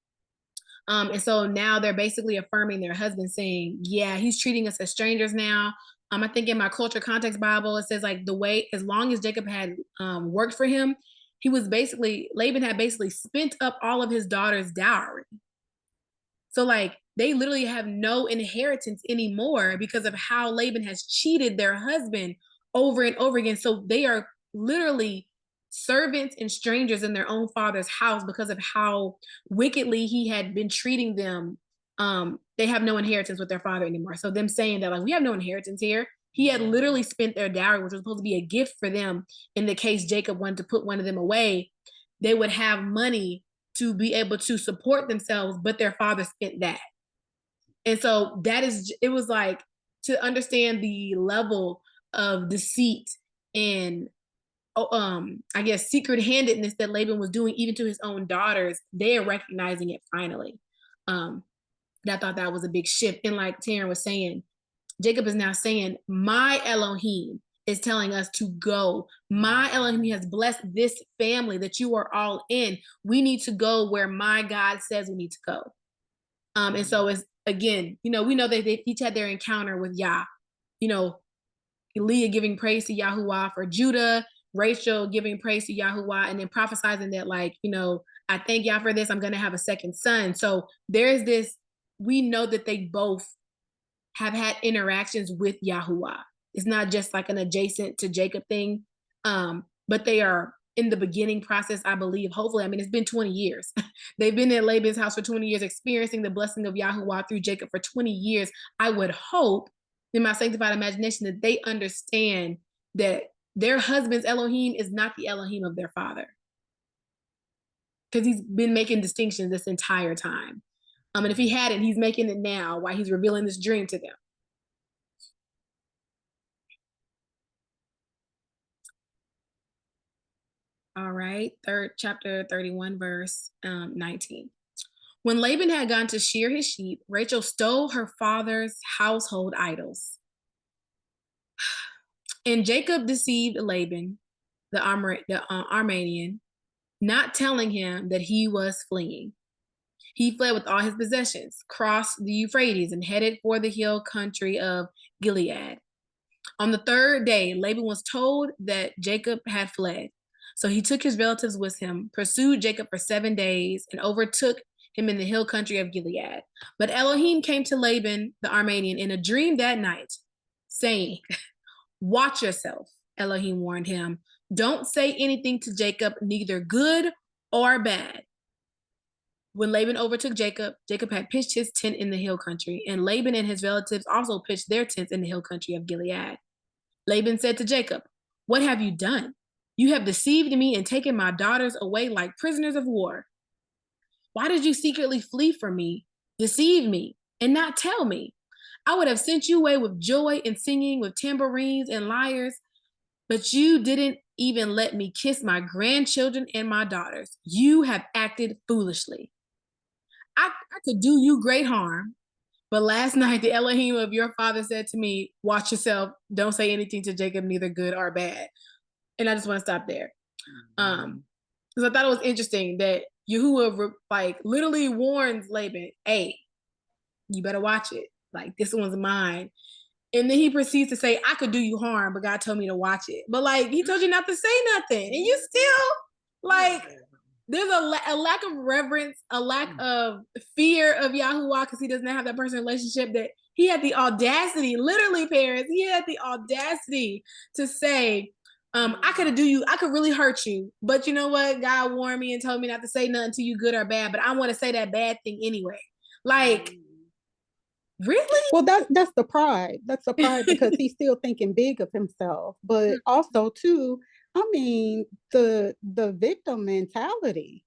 And so now they're basically affirming their husband, saying, yeah, he's treating us as strangers now. I think in my culture context Bible, it says, like, the way, as long as Jacob had worked for him, Laban had basically spent up all of his daughter's dowry. So like, they literally have no inheritance anymore because of how Laban has cheated their husband over and over again. So they are literally servants and strangers in their own father's house because of how wickedly he had been treating them. They have no inheritance with their father anymore. So them saying that, like, we have no inheritance here. He had literally spent their dowry, which was supposed to be a gift for them. In the case Jacob wanted to put one of them away, they would have money to be able to support themselves, but their father spent that. And so it was like, to understand the level of deceit and I guess secret-handedness that Laban was doing even to his own daughters, they are recognizing it finally. I thought that was a big shift. And like Taryn was saying, Jacob is now saying, my Elohim is telling us to go. My Elohim has blessed this family that you are all in. We need to go where my God says we need to go. And so it's, again, we know that they each had their encounter with Yah. Leah giving praise to Yahuwah for Judah, Rachel giving praise to Yahuwah, and then prophesizing that, like, I thank Yah for this, I'm going to have a second son. So there's this, we know that they both have had interactions with Yahuwah. It's not just like an adjacent to Jacob thing, but they are in the beginning process, I believe, hopefully. I mean, it's been 20 years. They've been at Laban's house for 20 years, experiencing the blessing of Yahuwah through Jacob for 20 years. I would hope in my sanctified imagination that they understand that their husband's Elohim is not the Elohim of their father, because he's been making distinctions this entire time. And if he hadn't, he's making it now while he's revealing this dream to them. All right, chapter 31, verse 19. When Laban had gone to shear his sheep, Rachel stole her father's household idols. And Jacob deceived Laban, the Aramean, not telling him that he was fleeing. He fled with all his possessions, crossed the Euphrates, and headed for the hill country of Gilead. On the third day, Laban was told that Jacob had fled. So he took his relatives with him, pursued Jacob for 7 days, and overtook him in the hill country of Gilead. But Elohim came to Laban, the Aramean, in a dream that night, saying, watch yourself, Elohim warned him. Don't say anything to Jacob, neither good or bad. When Laban overtook Jacob, Jacob had pitched his tent in the hill country, and Laban and his relatives also pitched their tents in the hill country of Gilead. Laban said to Jacob, what have you done? You have deceived me and taken my daughters away like prisoners of war. Why did you secretly flee from me, deceive me, and not tell me? I would have sent you away with joy and singing, with tambourines and lyres, but you didn't even let me kiss my grandchildren and my daughters. You have acted foolishly. I could do you great harm, but last night the Elohim of your father said to me, watch yourself, don't say anything to Jacob, neither good or bad. And I just want to stop there. Because I thought it was interesting that Yahuwah like literally warns Laban, hey, you better watch it. Like, this one's mine. And then he proceeds to say, I could do you harm, but God told me to watch it. But like, he told you not to say nothing. And you still, like, there's a lack of reverence, a lack of fear of Yahuwah because he doesn't have that personal relationship, that he had the audacity, literally, parents, he had the audacity to say, I could really hurt you. But you know what? God warned me and told me not to say nothing to you, good or bad, but I want to say that bad thing anyway. Like, really? Well, that's the pride. That's the pride because he's still thinking big of himself. But also, too, I mean, the victim mentality.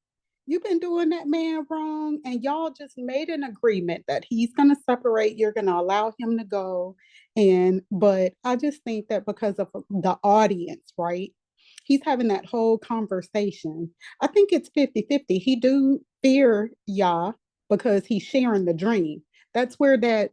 You've been doing that man wrong, and y'all just made an agreement that he's gonna separate. You're gonna allow him to go, but I just think that because of the audience, right? He's having that whole conversation. I think it's 50-50. He do fear Yah because he's sharing the dream. That's where that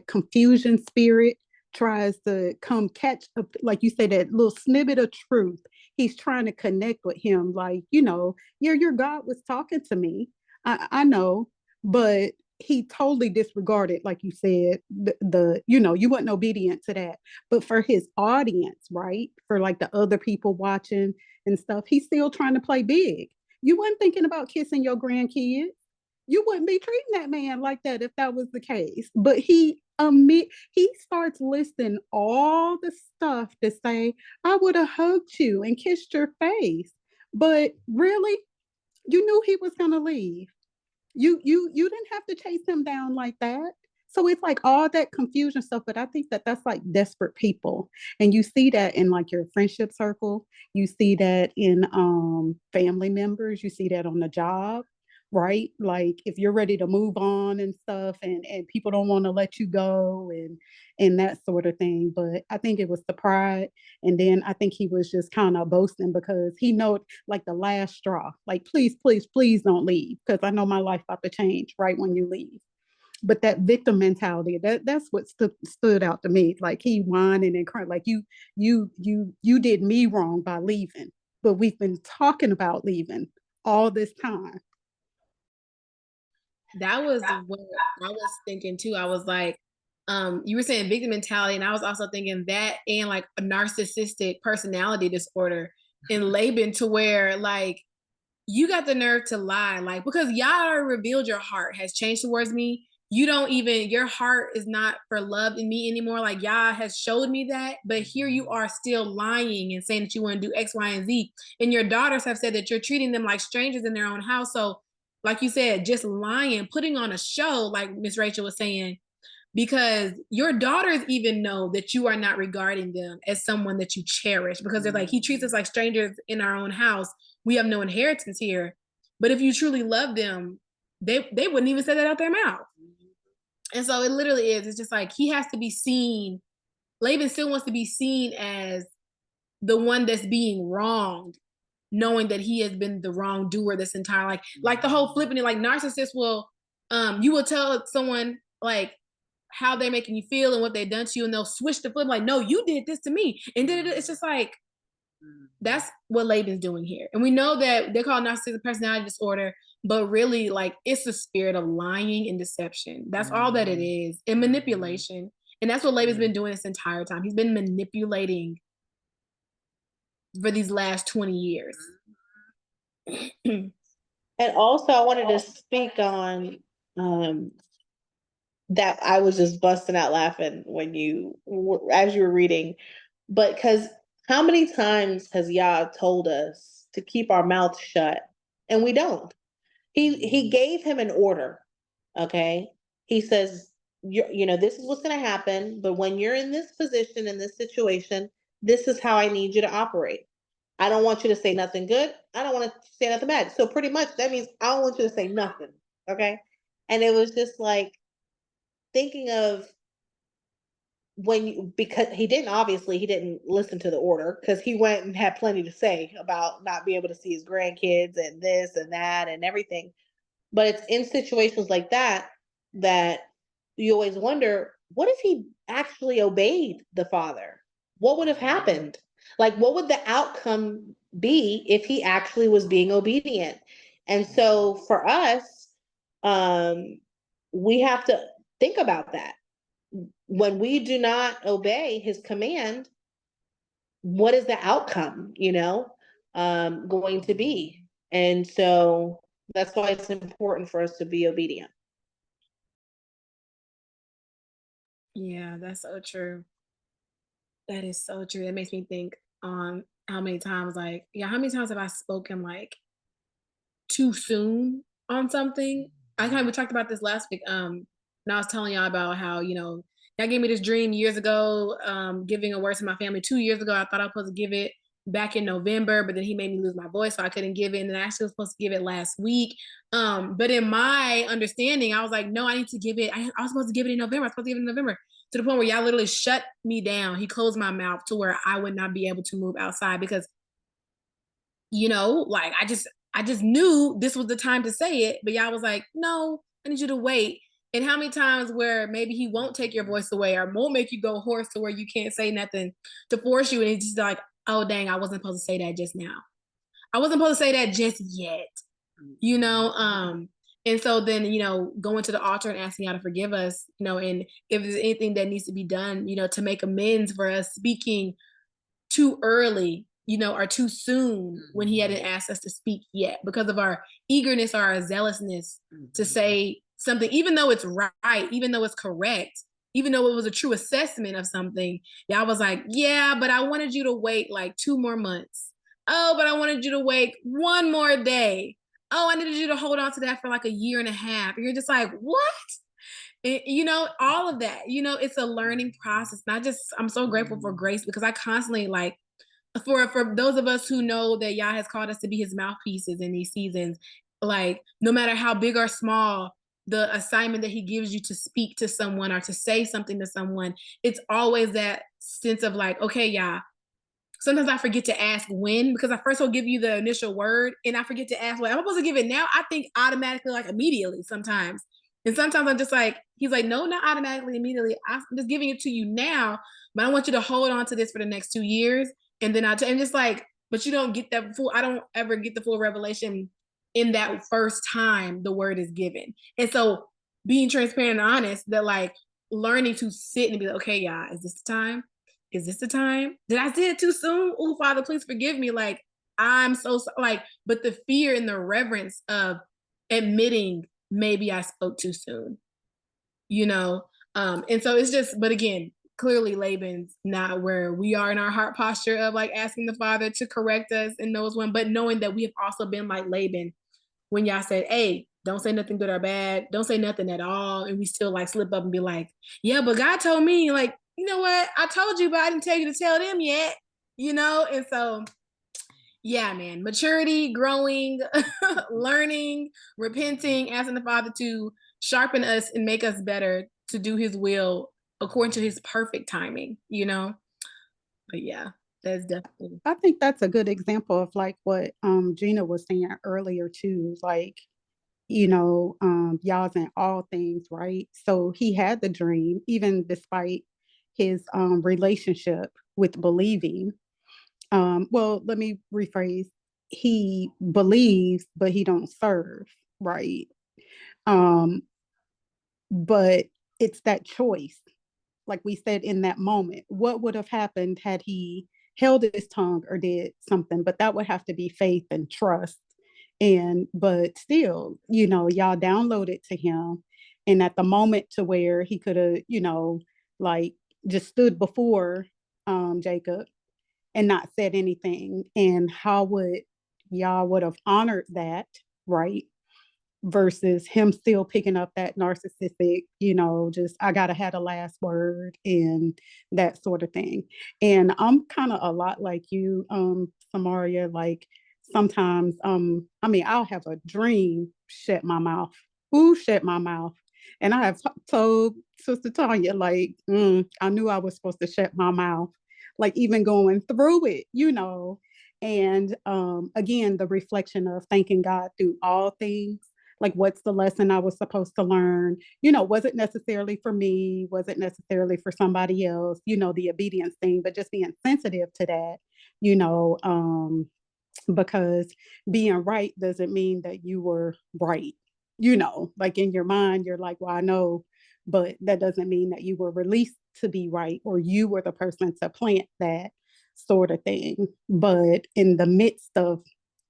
confusion spirit tries to come catch up, like you say, that little snippet of truth. He's trying to connect with him, like, your God was talking to me. I know, but he totally disregarded, like you said, you wasn't obedient to that. But for his audience, right? For like the other people watching and stuff, he's still trying to play big. You weren't thinking about kissing your grandkids. You wouldn't be treating that man like that if that was the case. But he starts listing all the stuff to say, I would have hugged you and kissed your face. But really, you knew he was gonna leave. You didn't have to chase him down like that. So it's like all that confusion stuff, but I think that that's like desperate people. And you see that in like your friendship circle, you see that in family members, you see that on the job, right? Like if you're ready to move on and stuff, and people don't want to let you go, and that sort of thing. But I think it was the pride, and then I think he was just kind of boasting because he know, like, the last straw, like, please, please, please don't leave because I know my life about to change right when you leave. But that victim mentality, that's what stood out to me. Like, he whining and crying, like, you did me wrong by leaving, but we've been talking about leaving all this time. That was what I was thinking too. I was like, you were saying victim mentality, and I was also thinking that, and like a narcissistic personality disorder in Laban, to where like you got the nerve to lie, like, because Yah revealed your heart has changed towards me. You don't even, your heart is not for love in me anymore. Like, Yah has showed me that, but here you are still lying and saying that you want to do X, Y, and Z. And your daughters have said that you're treating them like strangers in their own house. So like you said, just lying, putting on a show, like Miss Rachel was saying, because your daughters even know that you are not regarding them as someone that you cherish, because they're like, he treats us like strangers in our own house. We have no inheritance here. But if you truly love them, they wouldn't even say that out their mouth. And so it literally is. It's just like he has to be seen. Laban still wants to be seen as the one that's being wronged, knowing that he has been the wrongdoer this entire, like the whole flipping it, like narcissists will, you will tell someone like how they're making you feel and what they've done to you, and they'll switch the flip, like, no, you did this to me, and it's just like, that's what Laban's doing here. And we know that they're called narcissistic personality disorder, but really, like, it's the spirit of lying and deception. That's all that it is, and manipulation. And that's what Laban's been doing this entire time. He's been manipulating for these last 20 years. And also, I wanted to speak on that. I was just busting out laughing when as you were reading, but because how many times has Yah told us to keep our mouth shut, and we don't? He gave him an order. Okay, he says, this is what's going to happen, but when you're in this position, in this situation, this is how I need you to operate. I don't want you to say nothing good. I don't want to say nothing bad. So pretty much that means I don't want you to say nothing. Okay. And it was just like thinking of because he didn't listen to the order, because he went and had plenty to say about not being able to see his grandkids and this and that and everything. But it's in situations like that you always wonder, what if he actually obeyed the father? What would have happened? Like, what would the outcome be if he actually was being obedient. And so for us, we have to think about that. When we do not obey his command, what is the outcome, going to be? And so that's why it's important for us to be obedient. Yeah, that's so true. That is so true. It makes me think on how many times, how many times have I spoken too soon on something? We talked about this last week. And I was telling y'all about how, y'all gave me this dream years ago, giving a word to my family 2 years ago. I thought I was supposed to give it back in November, but then he made me lose my voice, so I couldn't give it. And then I actually was supposed to give it last week. But in my understanding, I was like, no, I need to give it. I was supposed to give it in November. I was supposed to give it in November, to the point where y'all literally shut me down. He closed my mouth to where I would not be able to move outside because, I just knew this was the time to say it, but y'all was like, no, I need you to wait. And how many times where maybe he won't take your voice away or won't make you go hoarse to where you can't say nothing to force you. And it's just like, oh, dang, I wasn't supposed to say that just now. I wasn't supposed to say that just yet, And so then, going to the altar and asking y'all to forgive us, and if there's anything that needs to be done, to make amends for us speaking too early, or too soon when he hadn't asked us to speak yet because of our eagerness or our zealousness to say something, even though it's right, even though it's correct, even though it was a true assessment of something. Y'all was like, yeah, but I wanted you to wait 2 more months. Oh, but I wanted you to wait 1 more day. Oh, I needed you to hold on to that for a year and a half. And you're just like, what? All of that, it's a learning process. And I'm so grateful for grace because I constantly for those of us who know that Yah has called us to be his mouthpieces in these seasons, no matter how big or small the assignment that he gives you to speak to someone or to say something to someone, it's always that sense of okay, Yah, sometimes I forget to ask when, because I first will give you the initial word and I forget to ask when. I'm supposed to give it now. I think automatically, immediately sometimes. And sometimes I'm just he's like, no, not automatically, immediately. I'm just giving it to you now, but I want you to hold on to this for the next 2 years. And then and just but you don't get that full, I don't ever get the full revelation in that first time the word is given. And so being transparent and honest that learning to sit and be like, okay, yeah, is this the time? Is this the time? Did I say it too soon? Oh, Father, please forgive me. I'm so but the fear and the reverence of admitting maybe I spoke too soon, and so it's just, but again, clearly Laban's not where we are in our heart posture of asking the Father to correct us in those one, but knowing that we have also been like Laban when y'all said, hey, don't say nothing good or bad, don't say nothing at all, and we still slip up and be like, yeah, but God told me, you know what, I told you, but I didn't tell you to tell them yet, and so yeah, man, maturity, growing, learning, repenting, asking the Father to sharpen us and make us better to do his will according to his perfect timing, but yeah, that's definitely. I think that's a good example of what Gina was saying earlier too, y'all's in all things, right? So he had the dream, even despite his relationship with believing. Well, let me rephrase. He believes, but he don't serve, right? But it's that choice. Like we said in that moment, what would have happened had he held his tongue or did something? But that would have to be faith and trust. But still, y'all downloaded to him. And at the moment to where he could have, just stood before Jacob and not said anything. And how would y'all would have honored that, right? Versus him still picking up that narcissistic, just I gotta have the last word and that sort of thing. And I'm kind of a lot like you, Samaria. Sometimes, I'll have a dream, shut my mouth. Who shut my mouth? And I have told Sister Tanya, I knew I was supposed to shut my mouth, even going through it, And again, the reflection of thanking God through all things. What's the lesson I was supposed to learn? Was it necessarily for me? Was it necessarily for somebody else? The obedience thing, but just being sensitive to that, because being right doesn't mean that you were right. You know, like in your mind, you're like, well, I know, but that doesn't mean that you were released to be right or you were the person to plant that sort of thing. But in the midst of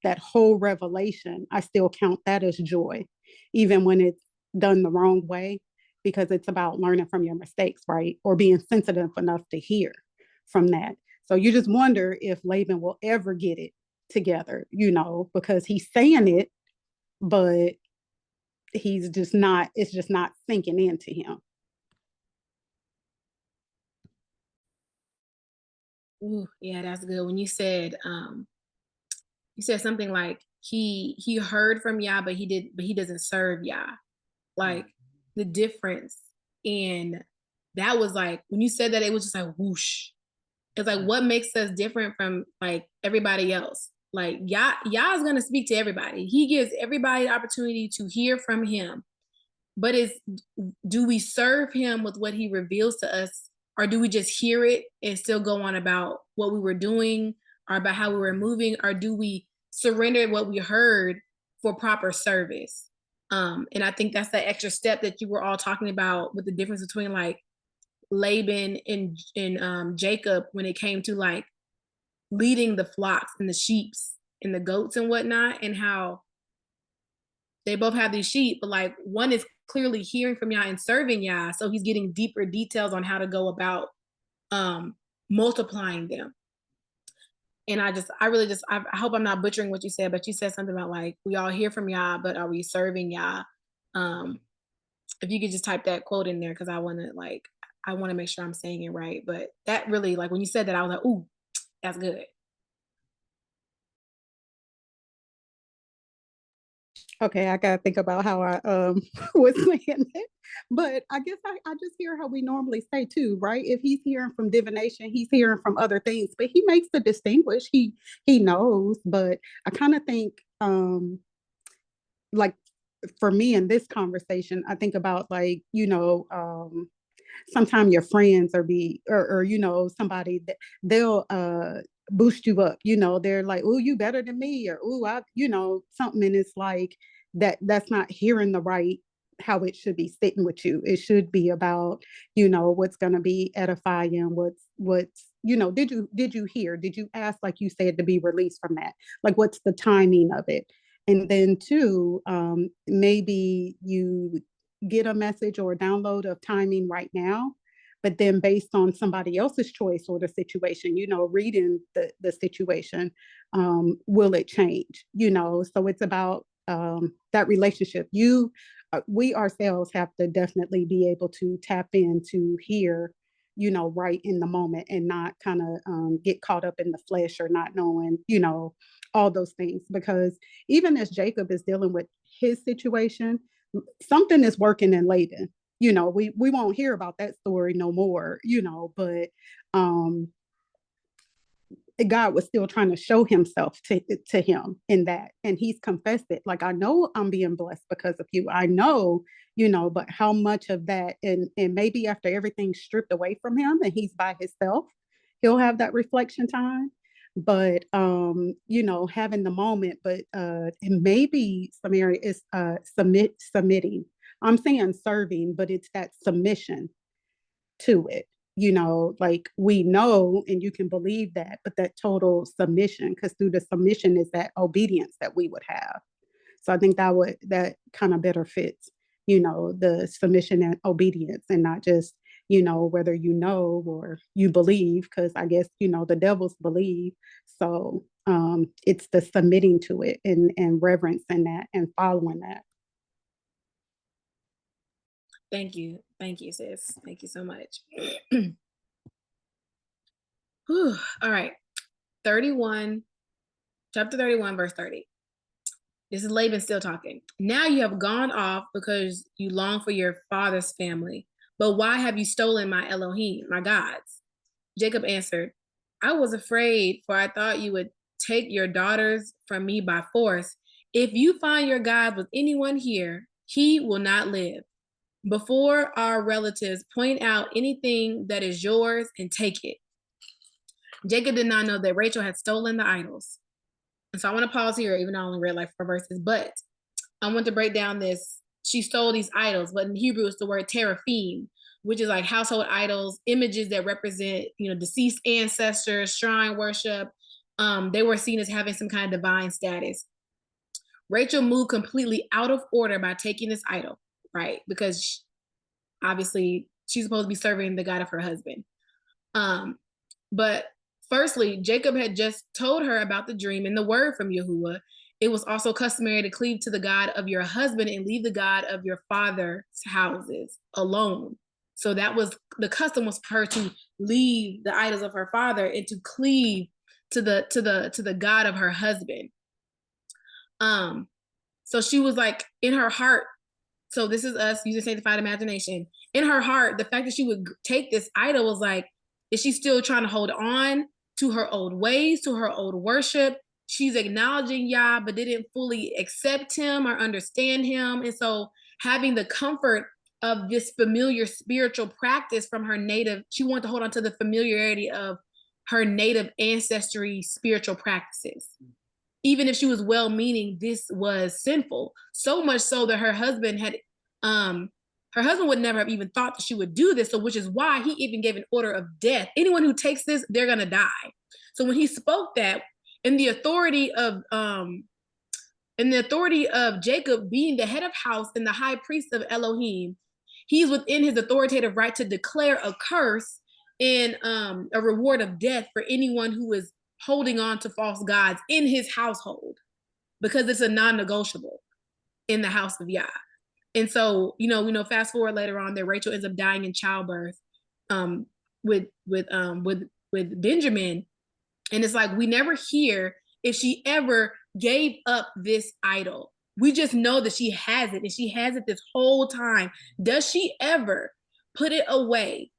that whole revelation, I still count that as joy, even when it's done the wrong way, because it's about learning from your mistakes, right? Or being sensitive enough to hear from that. So you just wonder if Laban will ever get it together, you know, because he's saying it, but he's just not, it's just not sinking into him. Ooh, yeah, that's good. When you said something like he heard from Yah, but he doesn't serve Yah. Like the difference. And that was like when you said that, it was just like whoosh. It's like what makes us different from like everybody else. Like Yah is gonna speak to everybody. He gives everybody the opportunity to hear from him. But do we serve him with what he reveals to us, or do we just hear it and still go on about what we were doing or about how we were moving, or do we surrender what we heard for proper service? And I think that's the extra step that you were all talking about with the difference between like Laban and Jacob when it came to like leading the flocks and the sheeps and the goats and whatnot, and how they both have these sheep, but like one is clearly hearing from Yah and serving Yah, so he's getting deeper details on how to go about multiplying them. And I hope I'm not butchering what you said, but you said something about like we all hear from Yah, but are we serving Yah? If you could just type that quote in there, because I want to make sure I'm saying it right. But that really, like when you said that, I was like, ooh, that's good. Okay, I gotta think about how I was saying it. But I guess I just hear how we normally say too, right? If he's hearing from divination, he's hearing from other things, but he makes the distinguish. He knows, but I kind of think like for me in this conversation, I think about like, you know, sometimes your friends or you know, somebody that they'll boost you up, you know, they're like, oh, you better than me, or oh, I, you know, something. And it's like that's not hearing the right how it should be sitting with you. It should be about, you know, what's gonna be edifying, what's you know, did you hear? Did you ask, like you said, to be released from that? Like what's the timing of it? And then two, maybe you get a message or a download of timing right now, but then based on somebody else's choice or the situation, you know, reading the situation, will it change? You know, so it's about that relationship. We ourselves have to definitely be able to tap in to hear, you know, right in the moment and not kind of get caught up in the flesh or not knowing, you know, all those things. Because even as Jacob is dealing with his situation, something is working in Laban. You know, we won't hear about that story no more, you know, but God was still trying to show himself to him in that. And he's confessed it. Like, I know I'm being blessed because of you. I know, you know, but how much of that, and maybe after everything's stripped away from him and he's by himself, he'll have that reflection time. But you know, having the moment, but and maybe Samaria is submitting. I'm saying serving, but it's that submission to it, you know, like we know and you can believe that, but that total submission, because through the submission is that obedience that we would have. So I think that kind of better fits, you know, the submission and obedience, and not just, you know, whether you know or you believe, because I guess, you know, the devils believe. So it's the submitting to it and reverencing that and following that. Thank you, sis. Thank you so much. All right, 31, chapter 31, verse 30. This is Laban still talking. Now you have gone off because you long for your father's family. But why have you stolen my Elohim, my gods? Jacob answered, I was afraid, for I thought you would take your daughters from me by force. If you find your God with anyone here, he will not live. Before our relatives point out anything that is yours and take it. Jacob did not know that Rachel had stolen the idols. And so I want to pause here, even though I only read like 4 verses, but I want to break down this. She stole these idols, but in Hebrew it's the word teraphim, which is like household idols, images that represent, deceased ancestors, shrine worship. They were seen as having some kind of divine status. Rachel moved completely out of order by taking this idol, right? Because obviously she's supposed to be serving the God of her husband. But firstly, Jacob had just told her about the dream and the word from Yahuwah. It was also customary to cleave to the God of your husband and leave the God of your father's houses alone. So that was the custom, was for her to leave the idols of her father and to cleave to the God of her husband. So she was like, in her heart, so this is us using sanctified imagination. In her heart, the fact that she would take this idol was like, is she still trying to hold on to her old ways, to her old worship? She's acknowledging Yah, but didn't fully accept him or understand him. And so having the comfort of this familiar spiritual practice from her native, she wanted to hold on to the familiarity of her native ancestry spiritual practices. Even if she was well-meaning, this was sinful. So much so that her husband would never have even thought that she would do this. So which is why he even gave an order of death. Anyone who takes this, they're gonna die. So when he spoke that, in the authority of Jacob being the head of house and the high priest of Elohim, he's within his authoritative right to declare a curse and a reward of death for anyone who is holding on to false gods in his household, because it's a non-negotiable in the house of Yah. And so, fast forward later on that Rachel ends up dying in childbirth with Benjamin. And it's like, we never hear if she ever gave up this idol. We just know that she has it, and she has it this whole time. Does she ever put it away?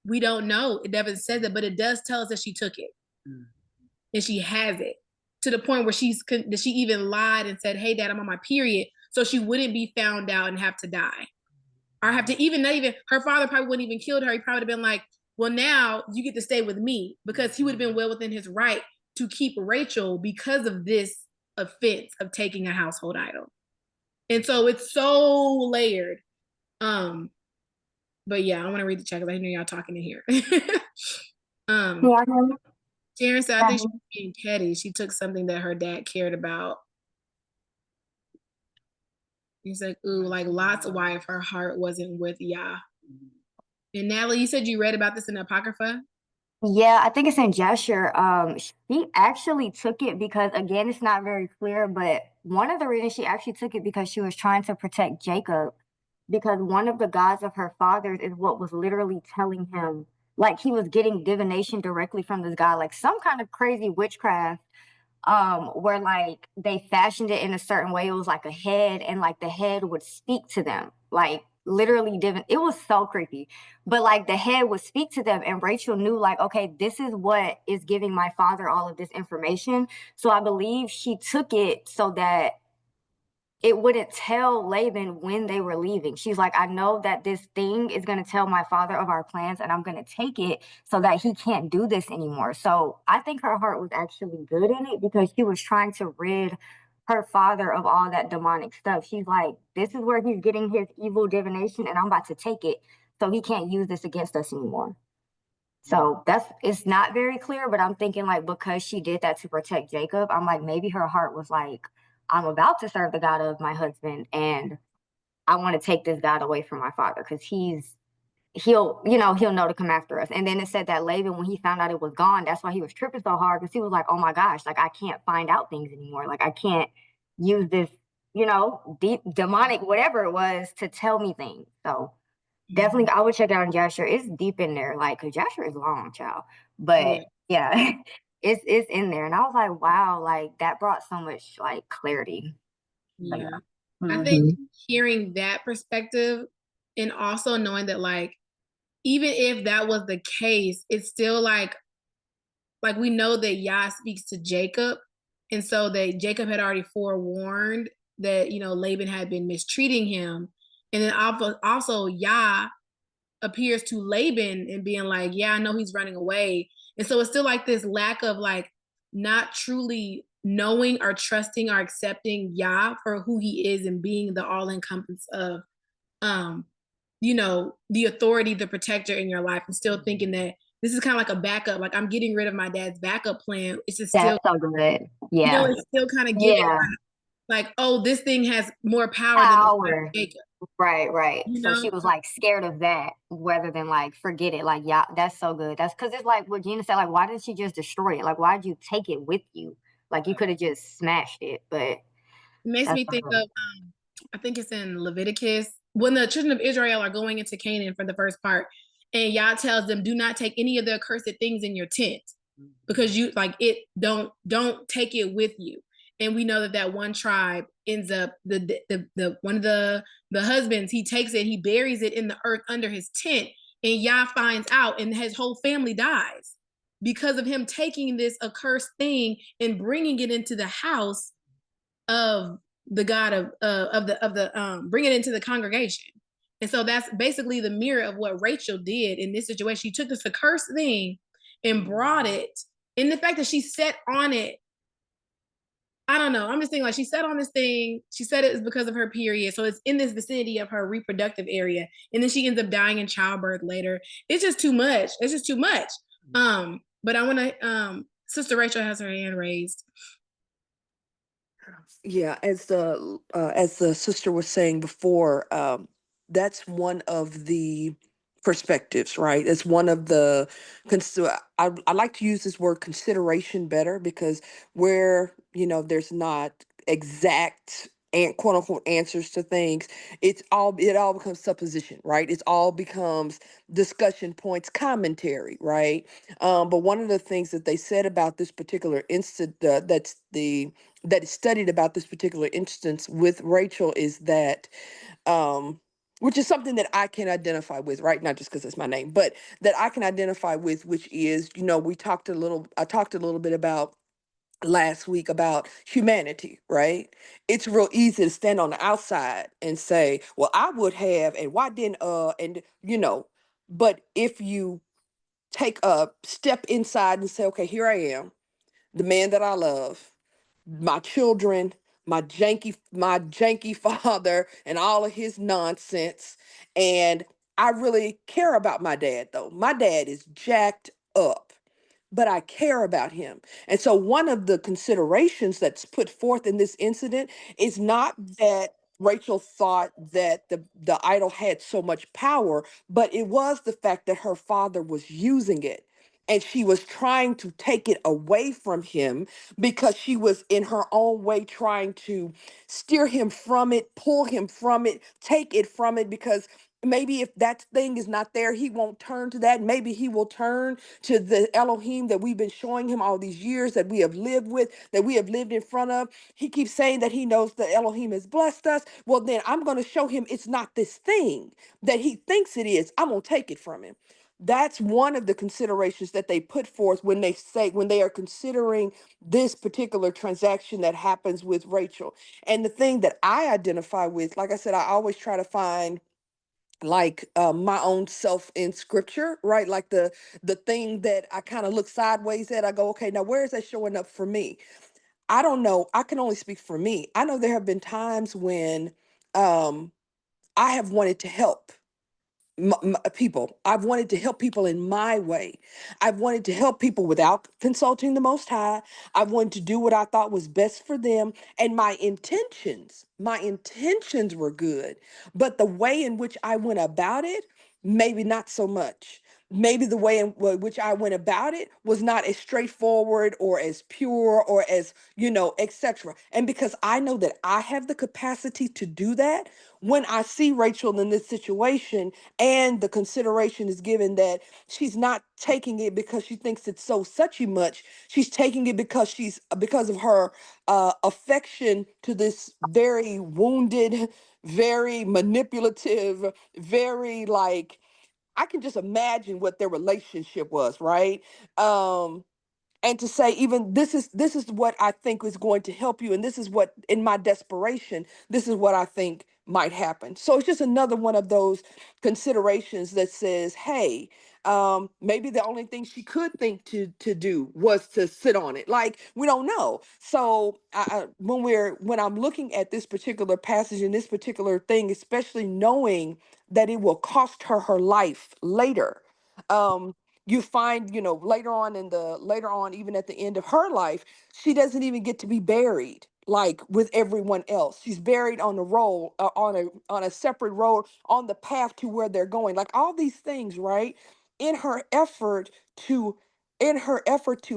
We don't know. It never says it, but it does tell us that she took it. And she has it to the point where she even lied and said, hey, Dad, I'm on my period, so she wouldn't be found out and have to die. Or have to her father probably wouldn't even killed her. He probably would have been like, well, now you get to stay with me, because he would have been well within his right to keep Rachel because of this offense of taking a household idol. And so it's so layered. But yeah, I want to read the chat because I know y'all talking in here. Sharon said, I think she was being petty. She took something that her dad cared about. He's like, ooh, like Lot's wife, her heart wasn't with Yah. And Natalie, you said you read about this in the Apocrypha? Yeah, I think it's in Jasher. She actually took it because, again, it's not very clear, but one of the reasons she actually took it because she was trying to protect Jacob, because one of the gods of her fathers is what was literally telling him, like he was getting divination directly from this guy, like some kind of crazy witchcraft, where like they fashioned it in a certain way. It was like a head, and like the head would speak to them, like literally it was so creepy, but like the head would speak to them, and Rachel knew, like, okay, this is what is giving my father all of this information. So I believe she took it so that it wouldn't tell Laban when they were leaving. She's like, I know that this thing is going to tell my father of our plans, and I'm going to take it so that he can't do this anymore. So I think her heart was actually good in it, because she was trying to rid her father of all that demonic stuff. She's like, this is where he's getting his evil divination, and I'm about to take it so he can't use this against us anymore. So it's not very clear, but I'm thinking, like, because she did that to protect Jacob, I'm like, maybe her heart was like, I'm about to serve the God of my husband, and I want to take this God away from my father, because he'll know to come after us. And then it said that Laban, when he found out it was gone, that's why he was tripping so hard, because he was like, oh my gosh, like I can't find out things anymore. Like I can't use this, deep demonic, whatever it was, to tell me things. So definitely I would check out on Jasher. It's deep in there, like, because Jasher is long, child. But yeah. It's in there. And I was like, wow, like that brought so much like clarity. Yeah. I think hearing that perspective, and also knowing that, like, even if that was the case, it's still like we know that Yah speaks to Jacob. And so that Jacob had already forewarned that, Laban had been mistreating him. And then also Yah appears to Laban and being like, yeah, I know he's running away. And so it's still like this lack of like not truly knowing or trusting or accepting Yah for who he is and being the all encompass of, you know, the authority, the protector in your life, and still thinking that this is kind of like a backup. Like, I'm getting rid of my dad's backup plan. It's just still, That's so good. you know, Yeah. it's still kind of giving Yeah. like, oh, this thing has more power than Power. Jacob. Right. You So know? she was like scared of that rather than like forget it. Like, yeah, that's so good. That's because it's like what Gina said, like, why didn't she just destroy it? Like, why did you take it with you? Like, you could have just smashed it, but It makes that's me so think good. of, I think it's in Leviticus, when the children of Israel are going into Canaan for the first part, and Yah tells them, do not take any of the accursed things in your tent, because you like it, don't take it with you. And we know that that one tribe ends up, the one of the husbands, he takes it, he buries it in the earth under his tent, and Yah finds out, and his whole family dies because of him taking this accursed thing and bringing it into the house of the God of the bring it into the congregation. And so that's basically the mirror of what Rachel did in this situation. She took this accursed thing and brought it. And the fact that she sat on it, I don't know. I'm just thinking, like, she sat on this thing. She said it was because of her period. So it's in this vicinity of her reproductive area. And then she ends up dying in childbirth later. It's just too much. It's just too much. But I want to, Sister Rachel has her hand raised. Yeah, as the sister was saying before, that's one of the perspectives, right? It's one of the I like to use this word consideration better, because where, you know, there's not exact and quote unquote answers to things, it all becomes supposition, right? It all becomes discussion points, commentary, right? But one of the things that they said about this particular instant, that is studied about this particular instance with Rachel, is that, which is something that I can identify with, right? Not just because it's my name, but that I can identify with, which is, you know, I talked a little bit about last week about humanity, right? It's real easy to stand on the outside and say, well, I would have, and why didn't, and you know, but if you take a step inside and say, okay, here I am, the man that I love, my children, my janky father and all of his nonsense. And I really care about my dad though. My dad is jacked up, but I care about him. And so one of the considerations that's put forth in this incident is not that Rachel thought that the idol had so much power, but it was the fact that her father was using it. And she was trying to take it away from him because she was in her own way trying to steer him from it, pull him from it, take it from it, because maybe if that thing is not there, he won't turn to that. Maybe he will turn to the Elohim that we've been showing him all these years, that we have lived with, that we have lived in front of. He keeps saying that he knows that Elohim has blessed us. Well, then I'm going to show him it's not this thing that he thinks it is. I'm going to take it from him. That's one of the considerations that they put forth when they are considering this particular transaction that happens with Rachel. And the thing that I identify with, like I said, I always try to find like my own self in scripture, right? Like the thing that I kind of look sideways at, I go, okay, now where is that showing up for me? I don't know. I can only speak for me. I know there have been times when um I have wanted to help people. I've wanted to help people in my way. I've wanted to help people without consulting the Most High. I've wanted to do what I thought was best for them. And my intentions were good. But the way in which I went about it, maybe not so much. Maybe the way in which I went about it was not as straightforward or as pure or as, etc. And because I know that I have the capacity to do that, when I see Rachel in this situation, and the consideration is given that she's not taking it because she thinks it's so suchy much. She's taking it because of her affection to this very wounded, very manipulative, very like, I can just imagine what their relationship was, right? And to say, even this is what I think is going to help you, and this is what, in my desperation, this is what I think might happen. So it's just another one of those considerations that says, hey, Maybe the only thing she could think to do was to sit on it. Like, we don't know. So when I'm looking at this particular passage and this particular thing, especially knowing that it will cost her her life later. You find, later on, even at the end of her life, she doesn't even get to be buried like with everyone else. She's buried on a road, on a separate road, on the path to where they're going. Like all these things, right? In her effort to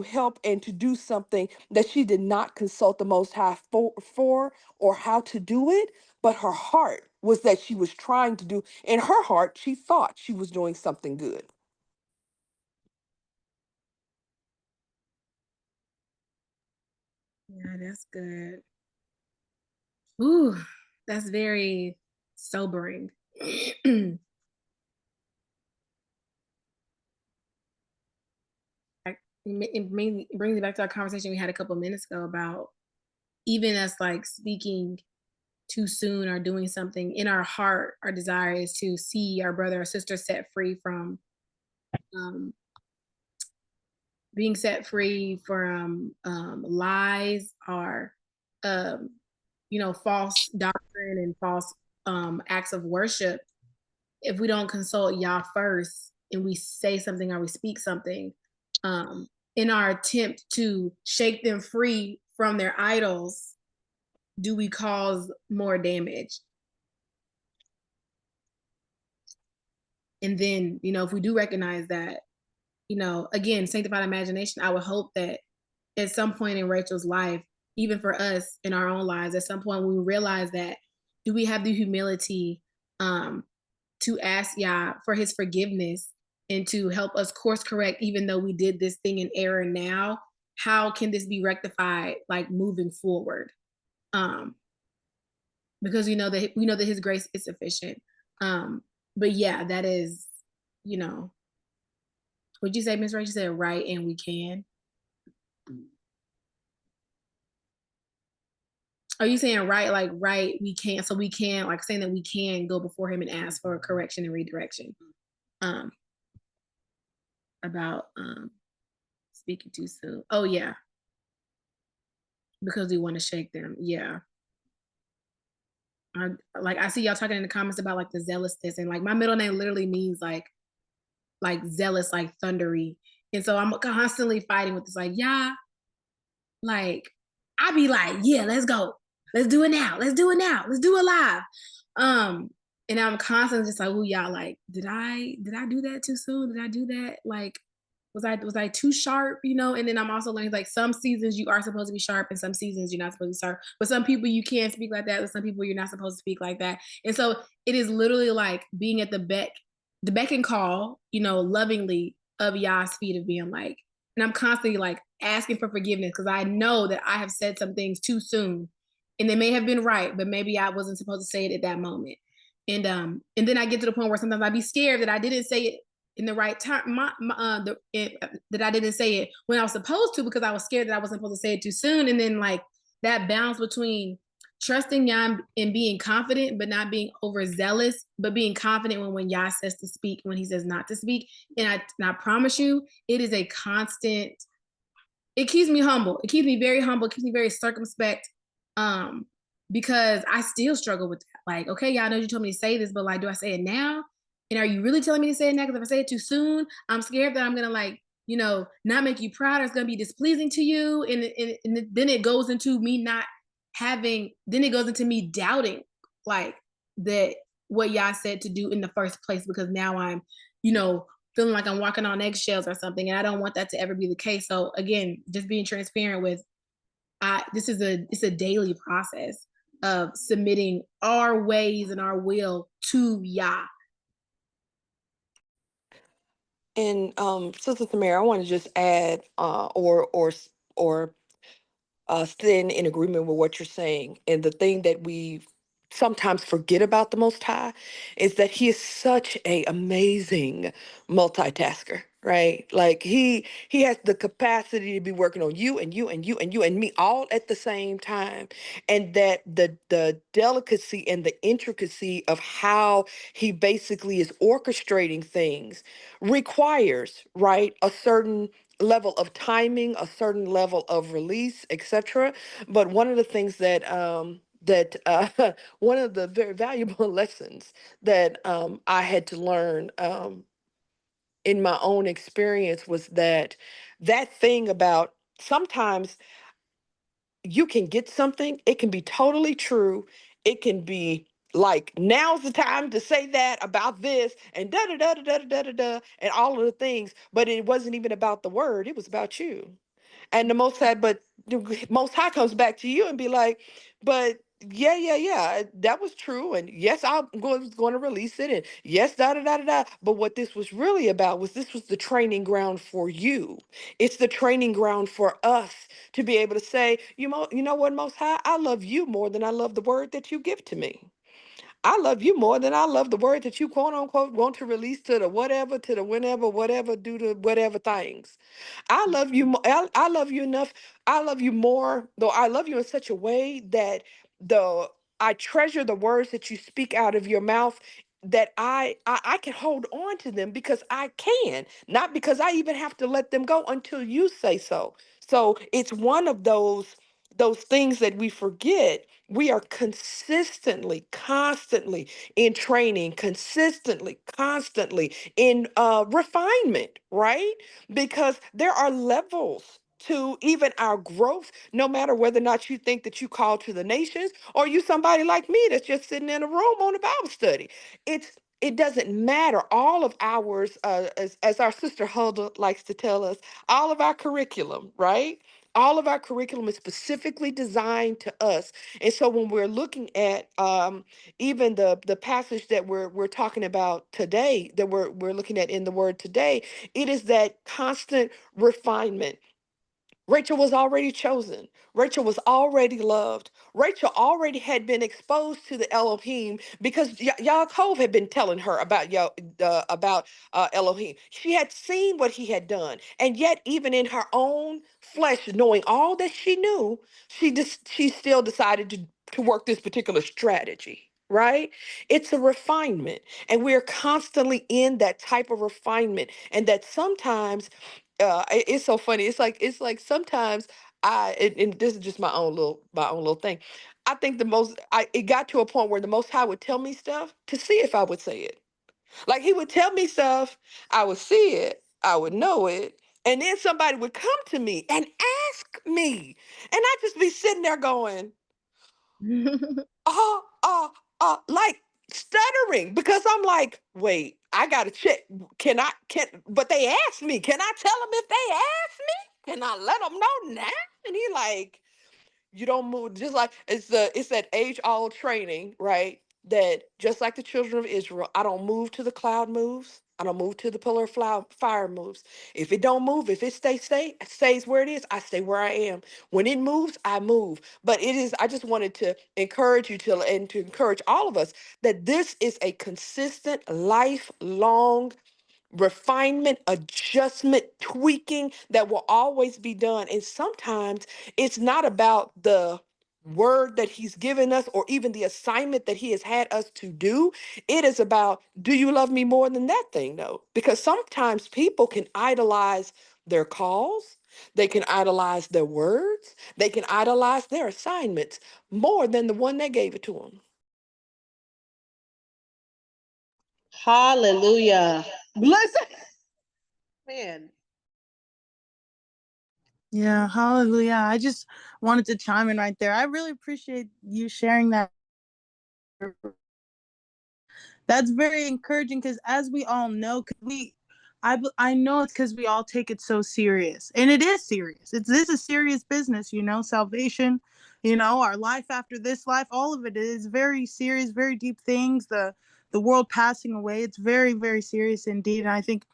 help and to do something that she did not consult the Most High for or how to do it, but her heart was that she was trying to do. In her heart, she thought she was doing something good. Yeah, that's good. Ooh, that's very sobering. It brings me back to our conversation we had a couple minutes ago about even us like speaking too soon or doing something in our heart. Our desire is to see our brother or sister set free from um, being set free from lies or um, false doctrine and false acts of worship. If we don't consult Yah first and we say something or we speak something in our attempt to shake them free from their idols, do we cause more damage? And then, if we do recognize that, again, sanctified imagination, I would hope that at some point in Rachel's life, even for us in our own lives, at some point we realize that, do we have the humility to ask Yah for his forgiveness and to help us course correct, even though we did this thing in error now? How can this be rectified, like moving forward? Because we know that his grace is sufficient. But yeah, that is, would you say, Ms. Rachel said right, and we can? Are you saying right, like right, we can, so we can, like saying that we can go before him and ask for correction and redirection? About speaking too soon. Oh yeah. Because we want to shake them. Yeah. I see y'all talking in the comments about like the zealousness, and like my middle name literally means like zealous, like thundery. And so I'm constantly fighting with this, like, yeah, like I be like, yeah, let's go. Let's do it now. Let's do it now. Let's do it live. And I'm constantly just like, oh y'all, like, did I do that too soon? Did I do that? Like, was I too sharp? And then I'm also learning like some seasons you are supposed to be sharp and some seasons you're not supposed to be sharp. But some people you can't speak like that. With some people you're not supposed to speak like that. And so it is literally like being at the beck and call, lovingly of Yah's feet, of being like, and I'm constantly like asking for forgiveness because I know that I have said some things too soon and they may have been right, but maybe I wasn't supposed to say it at that moment. And then I get to the point where sometimes I'd be scared that I didn't say it in the right time, that I didn't say it when I was supposed to, because I was scared that I wasn't supposed to say it too soon. And then like that balance between trusting Yah and being confident, but not being overzealous, but being confident when Yah says to speak, when he says not to speak. And I promise you, it is a constant, it keeps me humble. It keeps me very humble. It keeps me very circumspect. Because I still struggle with that. Like, okay, y'all know you told me to say this, but like, do I say it now? And are you really telling me to say it now? Because if I say it too soon, I'm scared that I'm gonna like, not make you proud, or it's gonna be displeasing to you. And then it goes into me not having, then it goes into me doubting like that what Yah said to do in the first place, because now I'm, feeling like I'm walking on eggshells or something. And I don't want that to ever be the case. So again, just being transparent with, it's a daily process of submitting our ways and our will to Yah. And Sister Samara, I want to just add or stand in agreement with what you're saying. And the thing that we sometimes forget about the Most High is that he is such a amazing multitasker. right? Like he has the capacity to be working on you and you and you and you and me all at the same time. And that the delicacy and the intricacy of how he basically is orchestrating things requires, right, a certain level of timing, a certain level of release, etc. But one of the things that one of the very valuable lessons that I had to learn in my own experience was that thing about sometimes you can get something, it can be totally true, it can be like now's the time to say that about this and da da da da da da da da and all of the things, but it wasn't even about the word, it was about you. And the Most High, but the Most High comes back to you and be like, but yeah, that was true. And yes, was going to release it. And yes, da da da da da. But what this was really about was this was the training ground for you. It's the training ground for us to be able to say, you know what, Most High, I love you more than I love the word that you give to me. I love you more than I love the word that you quote unquote want to release to the whatever, to the whenever, whatever, do the whatever things. I love you. I love you enough. I love you more, though I love you in such a way that the I treasure the words that you speak out of your mouth. That I can hold on to them because I can, not because I even have to let them go until you say so. So it's one of those things that we forget. We are consistently, constantly in training, consistently, constantly in refinement, right? Because there are levels to even our growth, no matter whether or not you think that you call to the nations or you somebody like me that's just sitting in a room on a Bible study. It doesn't matter. All of ours, as our sister Hulda likes to tell us, all of our curriculum, right? All of our curriculum is specifically designed to us. And so when we're looking at even the passage that we're talking about today, that we're looking at in the word today, it is that constant refinement. Rachel was already chosen. Rachel was already loved. Rachel already had been exposed to the Elohim because Yaakov had been telling her about Elohim. She had seen what he had done, and yet, even in her own flesh, knowing all that she knew, she still decided to work this particular strategy. Right? It's a refinement, and we're constantly in that type of refinement, and that sometimes it's so funny. It's like sometimes and this is just my own little thing. I think it got to a point where the Most High would tell me stuff to see if I would say it. Like he would tell me stuff, I would see it, I would know it, and then somebody would come to me and ask me, and I'd just be sitting there going, uh, like stuttering because I'm like, wait, I gotta check. But they asked me, can I tell them if they ask me? Can I let them know now? And he like, you don't move, just like it's that age old training, right? That just like the children of Israel, I don't move to the cloud moves. I don't move to the pillar of fire moves. If it don't move, if it stays where it is, I stay where I am. When it moves, I move. But it is, I just wanted to encourage you to encourage all of us that this is a consistent, lifelong refinement, adjustment, tweaking that will always be done. And sometimes it's not about the word that he's given us or even the assignment that he has had us to do. It is about, do you love me more than that thing, though? Because sometimes people can idolize their calls, they can idolize their words, they can idolize their assignments more than the one that gave it to them. Hallelujah. Listen, man. Yeah, hallelujah. I just wanted to chime in right there. I really appreciate you sharing that. That's very encouraging because, as we all know, I know it's because we all take it so serious, and it is serious. This is serious business, salvation, our life after this life. All of it is very serious, very deep things. The world passing away. It's very, very serious indeed. And I think,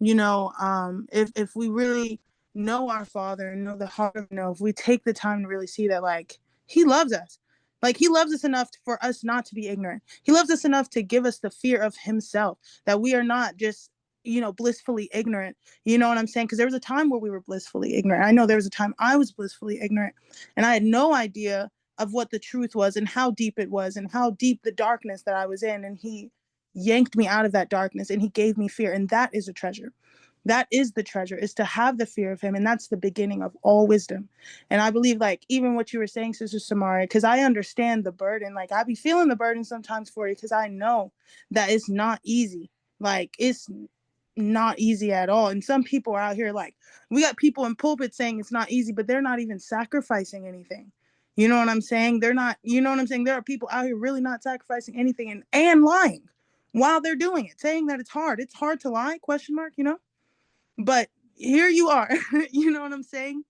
if we really know our Father and know the heart of if we take the time to really see that, like, he loves us. Like, he loves us enough for us not to be ignorant. He loves us enough to give us the fear of himself, that we are not just blissfully ignorant. You know what I'm saying? Because there was a time where we were blissfully ignorant. I know there was a time I was blissfully ignorant, and I had no idea of what the truth was and how deep it was and how deep the darkness that I was in. And he yanked me out of that darkness and he gave me fear. And that is a treasure. That is the treasure, is to have the fear of him. And that's the beginning of all wisdom. And I believe, like, even what you were saying, Sister Samara, because I understand the burden. Like, I be feeling the burden sometimes for you, because I know that it's not easy. Like, it's not easy at all. And some people are out here, like, we got people in pulpit saying it's not easy, but they're not even sacrificing anything. You know what I'm saying? They're not, you know what I'm saying? There are people out here really not sacrificing anything and lying while they're doing it, saying that it's hard. It's hard to lie, ? But here you are, you know what I'm saying?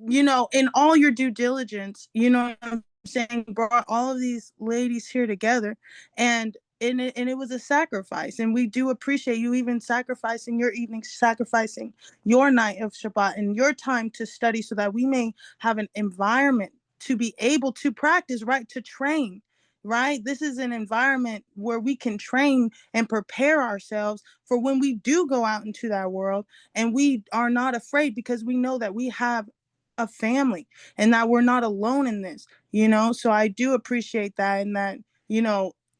In all your due diligence, you know what I'm saying, brought all of these ladies here together, and it was a sacrifice. And we do appreciate you even sacrificing your evenings, sacrificing your night of Shabbat and your time to study, so that we may have an environment to be able to practice, right? To train, right? This is an environment where we can train and prepare ourselves for when we do go out into that world, and we are not afraid, because we know that we have a family and that we're not alone in this, so I do appreciate that. And that,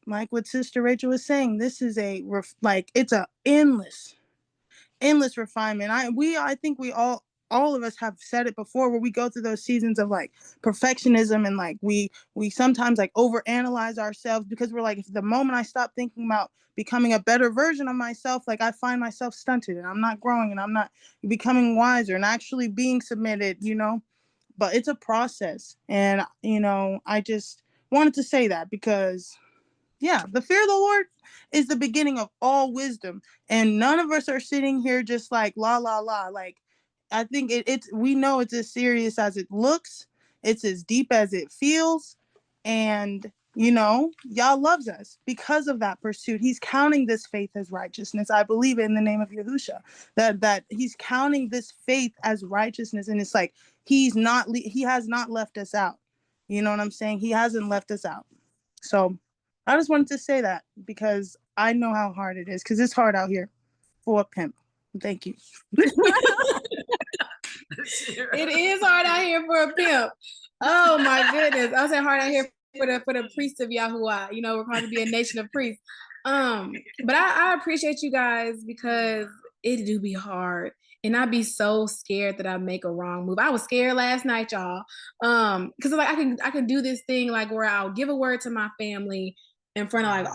like what Sister Rachel was saying, this is it's a endless refinement. I think we all of us have said it before, where we go through those seasons of like perfectionism, and like we sometimes like overanalyze ourselves, because we're like, if the moment I stop thinking about becoming a better version of myself, like I find myself stunted and I'm not growing and I'm not becoming wiser and actually being submitted, but it's a process. And I just wanted to say that, because the fear of the Lord is the beginning of all wisdom. And none of us are sitting here just like la la la. Like, I think we know it's as serious as it looks. It's as deep as it feels. And Yah loves us because of that pursuit. He's counting this faith as righteousness. I believe it in the name of Yahusha, that he's counting this faith as righteousness. And it's like, he has not left us out. You know what I'm saying? He hasn't left us out. So I just wanted to say that, because I know how hard it is, because it's hard out here for a pimp. Thank you. It is hard out here for a pimp. Oh my goodness. I was saying hard out here for the priests of Yahuwah. We're going to be a nation of priests. But I appreciate you guys, because it do be hard. And I'd be so scared that I make a wrong move. I was scared last night, y'all. Because like I can do this thing like where I'll give a word to my family in front of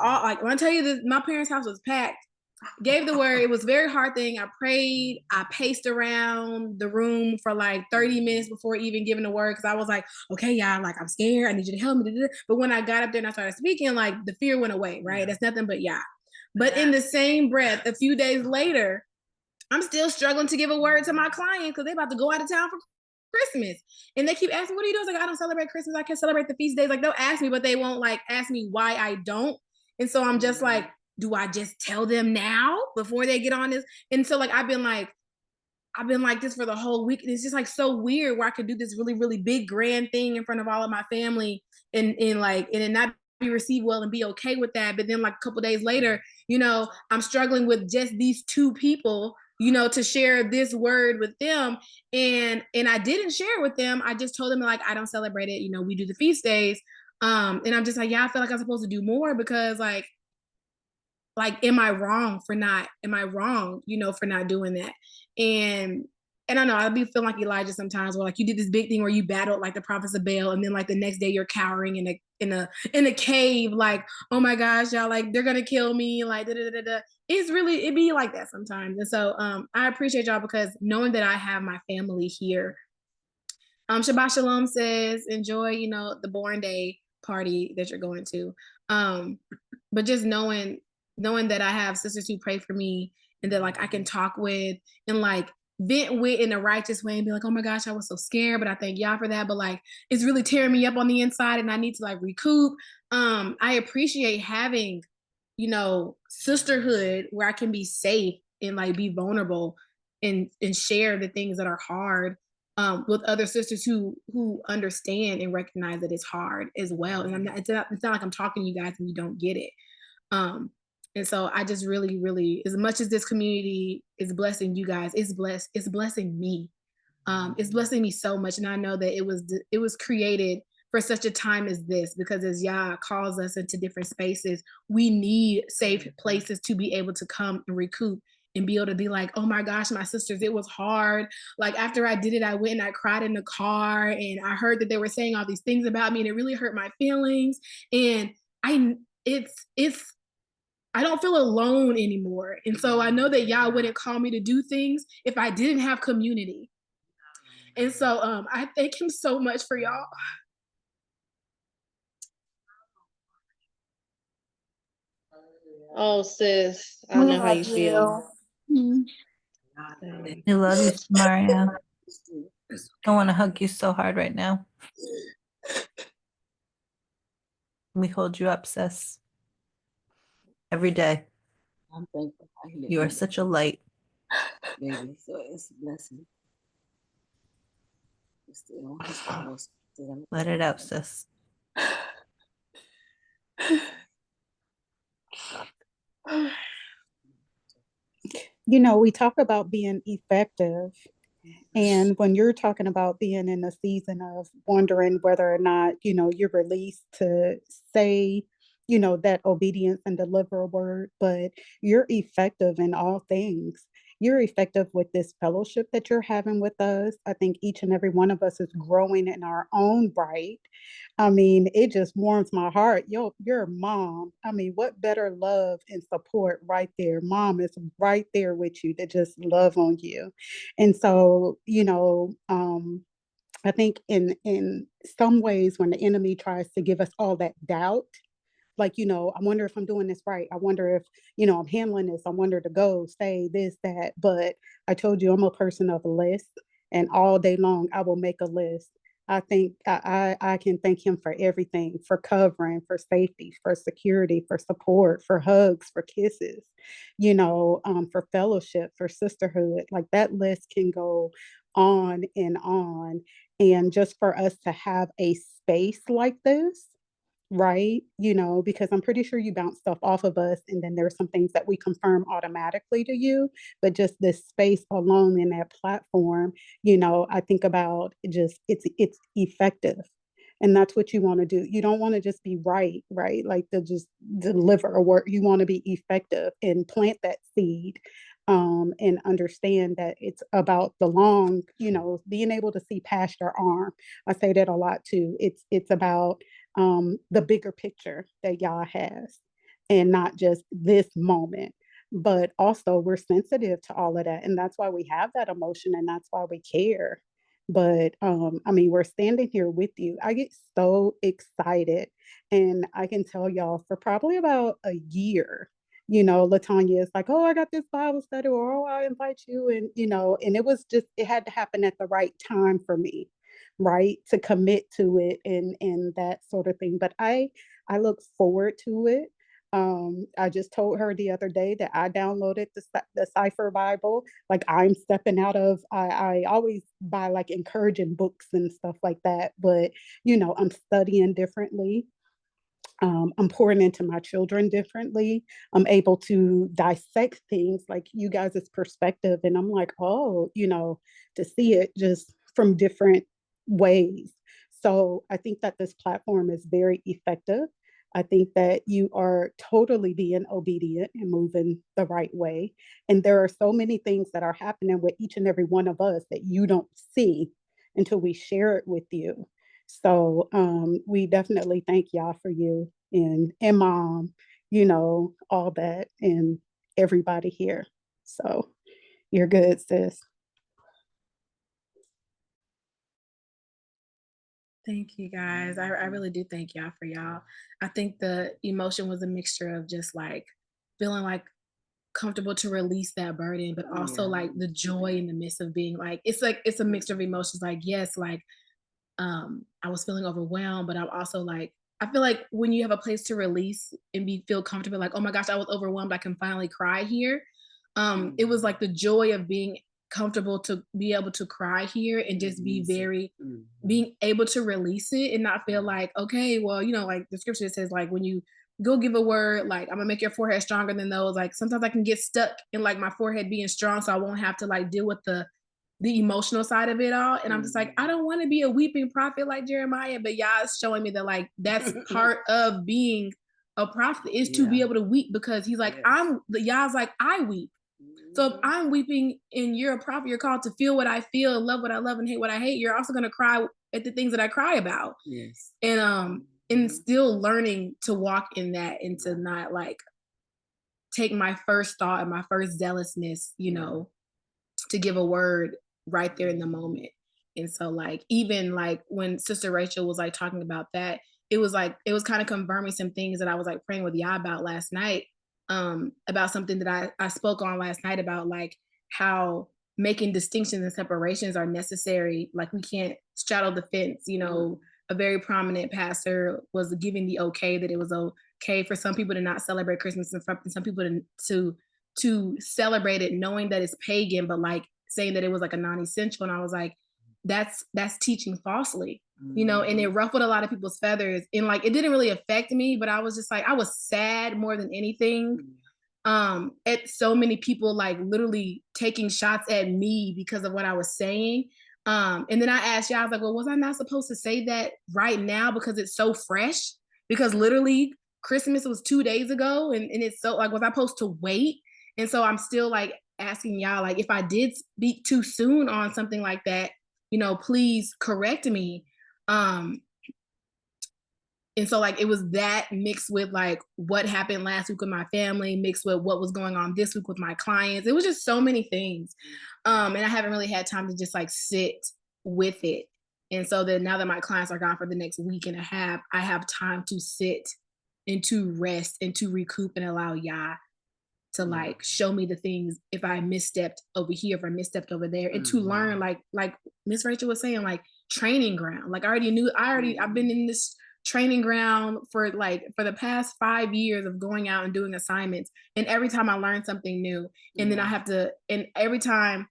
when I tell you this, my parents' house was packed. Gave the word. It was a very hard thing. I prayed. I paced around the room for like 30 minutes before even giving the word, because I was like, okay, y'all, like, I'm scared. I need you to help me. But when I got up there and I started speaking, like, the fear went away, right? That's nothing but yeah. But in the same breath, a few days later, I'm still struggling to give a word to my client, because they're about to go out of town for Christmas. And they keep asking, what do you do? I was like, I don't celebrate Christmas. I can't celebrate the feast days. Like, they'll ask me, but they won't like ask me why I don't. And so I'm just like, do I just tell them now before they get on this? And so like I've been like this for the whole week. And it's just like so weird, where I could do this really, really big grand thing in front of all of my family and it not be received well and be okay with that. But then like a couple days later, I'm struggling with just these two people, to share this word with them. And I didn't share it with them. I just told them, like, I don't celebrate it. We do the feast days. And I'm just like, I feel like I'm supposed to do more, because like, am I wrong for not doing that? And I don't know, I'll be feeling like Elijah sometimes, where like you did this big thing where you battled like the prophets of Baal, and then like the next day you're cowering in a cave, like, oh my gosh, y'all, like, they're gonna kill me, like, da, da, da, da. It be like that sometimes. And so I appreciate y'all, because knowing that I have my family here. Shabbat Shalom says, enjoy, the Born Day party that you're going to. But just knowing that I have sisters who pray for me, and that like I can talk with and like vent with in a righteous way, and be like, oh my gosh, I was so scared, but I thank y'all for that. But like, it's really tearing me up on the inside, and I need to like recoup. I appreciate having, sisterhood where I can be safe and like be vulnerable and share the things that are hard with other sisters who understand and recognize that it's hard as well. And it's not like I'm talking to you guys and you don't get it. And so I just really, really, as much as this community is blessing you guys, it's blessing me. It's blessing me so much. And I know that it was created for such a time as this, because as Yah calls us into different spaces, we need safe places to be able to come and recoup and be able to be like, oh my gosh, my sisters, it was hard. Like after I did it, I went and I cried in the car and I heard that they were saying all these things about me and it really hurt my feelings. And it's I don't feel alone anymore. And so I know that Yah wouldn't call me to do things if I didn't have community. And so I thank him so much for y'all. Oh, sis, I know how you feel. I love you, Maria. I want to hug you so hard right now. We hold you up, sis. Every day. I'm thankful. You are such a light. Baby, so it's a blessing. Let it out, sis. You know, we talk about being effective. And when you're talking about being in a season of wondering whether or not, you know, you're released to say, you know, that obedience and deliver a word, but you're effective in all things. You're effective with this fellowship that you're having with us. I think each and every one of us is growing in our own right. I mean, it just warms my heart. Your mom, I mean, what better love and support right there? Mom is right there with you to just love on you. And so, you know, I think in some ways when the enemy tries to give us all that doubt, like, you know, I wonder if I'm doing this right. I wonder if, you know, I'm handling this. I wonder to go, say this, that. But I told you I'm a person of a list, and all day long I will make a list. I think I can thank him for everything, for covering, for safety, for security, for support, for hugs, for kisses, you know, for fellowship, for sisterhood. Like that list can go on and on. And just for us to have a space like this, right? You know, because I'm pretty sure you bounce stuff off of us, and then there's some things that we confirm automatically to you. But just this space alone in that platform, you know, I think about just it's effective. And that's what you want to do. You don't want to just be right, right? Like to just deliver a word. You want to be effective and plant that seed, and understand that it's about the long, you know, being able to see past your arm. I say that a lot too. It's about the bigger picture that Yah has, and not just this moment. But also, we're sensitive to all of that, and that's why we have that emotion, and that's why we care. But I mean, we're standing here with you. I get so excited, and I can tell y'all for probably about a year, you know, Latanya is like, "Oh, I got this Bible study," or "Oh, I invite you," and you know, and it had to happen at the right time for me, right, to commit to it and that sort of thing. But I look forward to it. I just told her the other day that I downloaded the Cipher Bible. Like I'm stepping out of, I always buy like encouraging books and stuff like that, but you know, I'm studying differently. I'm pouring into my children differently. I'm able to dissect things like you guys' perspective. And I'm like, oh, you know, to see it just from different ways. So I think that this platform is very effective. I think that you are totally being obedient and moving the right way. And there are so many things that are happening with each and every one of us that you don't see until we share it with you. So we definitely thank y'all for you and mom, you know, all that, and everybody here. So you're good, sis. Thank you guys. I really do thank y'all for y'all. I think the emotion was a mixture of just like feeling like comfortable to release that burden, but also like the joy in the midst of being like it's a mixture of emotions. Like, yes, like I was feeling overwhelmed, but I'm also like, I feel like when you have a place to release and feel comfortable, like, oh my gosh, I was overwhelmed, I can finally cry here. It was like the joy of being comfortable to be able to cry here and just be being able to release it and not feel like, okay, well, you know, like the scripture says, like when you go give a word, like, I'm gonna make your forehead stronger than those. Like, sometimes I can get stuck in like my forehead being strong, so I won't have to like deal with the emotional side of it all. And I'm just like, I don't want to be a weeping prophet like Jeremiah, but Yah is showing me that like that's part of being a prophet, is to be able to weep, because he's like, Yah's like, I weep. So if I'm weeping and you're a prophet, you're called to feel what I feel and love what I love and hate what I hate. You're also gonna cry at the things that I cry about. Yes. And still learning to walk in that and to not like take my first thought and my first zealousness, you know, to give a word right there in the moment. And so like, even like when Sister Rachel was like talking about that, it was kind of confirming some things that I was like praying with Yah about last night, about something that I spoke on last night about like how making distinctions and separations are necessary. Like we can't straddle the fence, you know. A very prominent pastor was giving the okay that it was okay for some people to not celebrate Christmas and for some people to celebrate it knowing that it's pagan, but like saying that it was like a non-essential. And I was like, that's teaching falsely, you know, and it ruffled a lot of people's feathers. And like, it didn't really affect me, but I was just like, I was sad more than anything. At so many people like literally taking shots at me because of what I was saying. And then I asked y'all, I was like, well, was I not supposed to say that right now because it's so fresh? Because literally Christmas was 2 days ago, and it's so like, was I supposed to wait? And so I'm still like asking y'all, like, if I did speak too soon on something like that, you know, please correct me. And so like, it was that mixed with like what happened last week with my family, mixed with what was going on this week with my clients. It was just so many things. And I haven't really had time to just like sit with it. And so then now that my clients are gone for the next week and a half, I have time to sit and to rest and to recoup and allow Yah to like show me the things, if I misstepped over here, if I misstepped over there, and to learn, like Miss Rachel was saying, like training ground. Like I've been in this training ground for the past 5 years of going out and doing assignments. And every time I learn something new, and then I have to, and every time,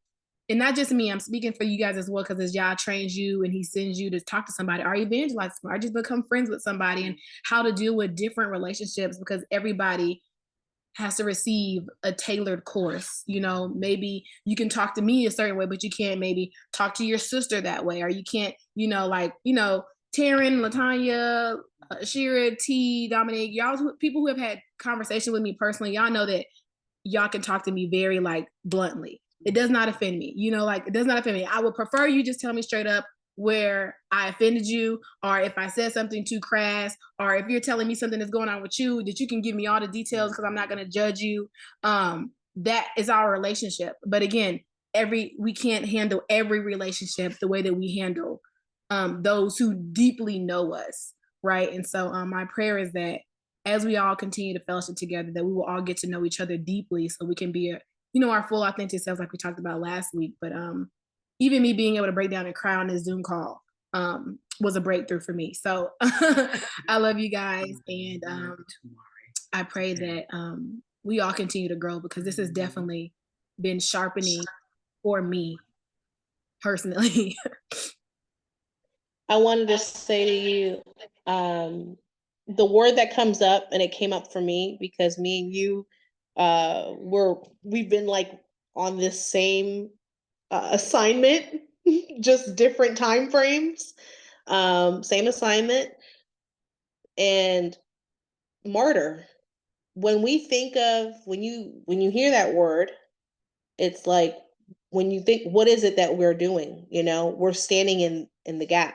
and not just me, I'm speaking for you guys as well, because as Yah trains you and he sends you to talk to somebody or evangelize or just become friends with somebody, and how to deal with different relationships, because everybody has to receive a tailored course. You know, maybe you can talk to me a certain way, but you can't maybe talk to your sister that way, or you can't, you know, like, you know, Taryn, Latanya, Shira, T, Dominique, y'all people who have had conversation with me personally, y'all know that y'all can talk to me very like bluntly. It does not offend me, you know, like it does not offend me. I would prefer you just tell me straight up where I offended you, or if I said something too crass, or if you're telling me something that's going on with you, that you can give me all the details, because I'm not going to judge you. That is our relationship. But again, we can't handle every relationship the way that we handle those who deeply know us, right? And so my prayer is that as we all continue to fellowship together, that we will all get to know each other deeply, so we can be our full authentic selves, like we talked about last week. But even me being able to break down and cry on this Zoom call was a breakthrough for me. So I love you guys, and I pray that we all continue to grow, because this has definitely been sharpening for me personally. I wanted to say to you, the word that comes up, and it came up for me because me and you, we've been like on this same assignment, just different time frames, same assignment. And martyr, when we think of, when you hear that word, it's like, when you think, what is it that we're doing? You know, we're standing in the gap.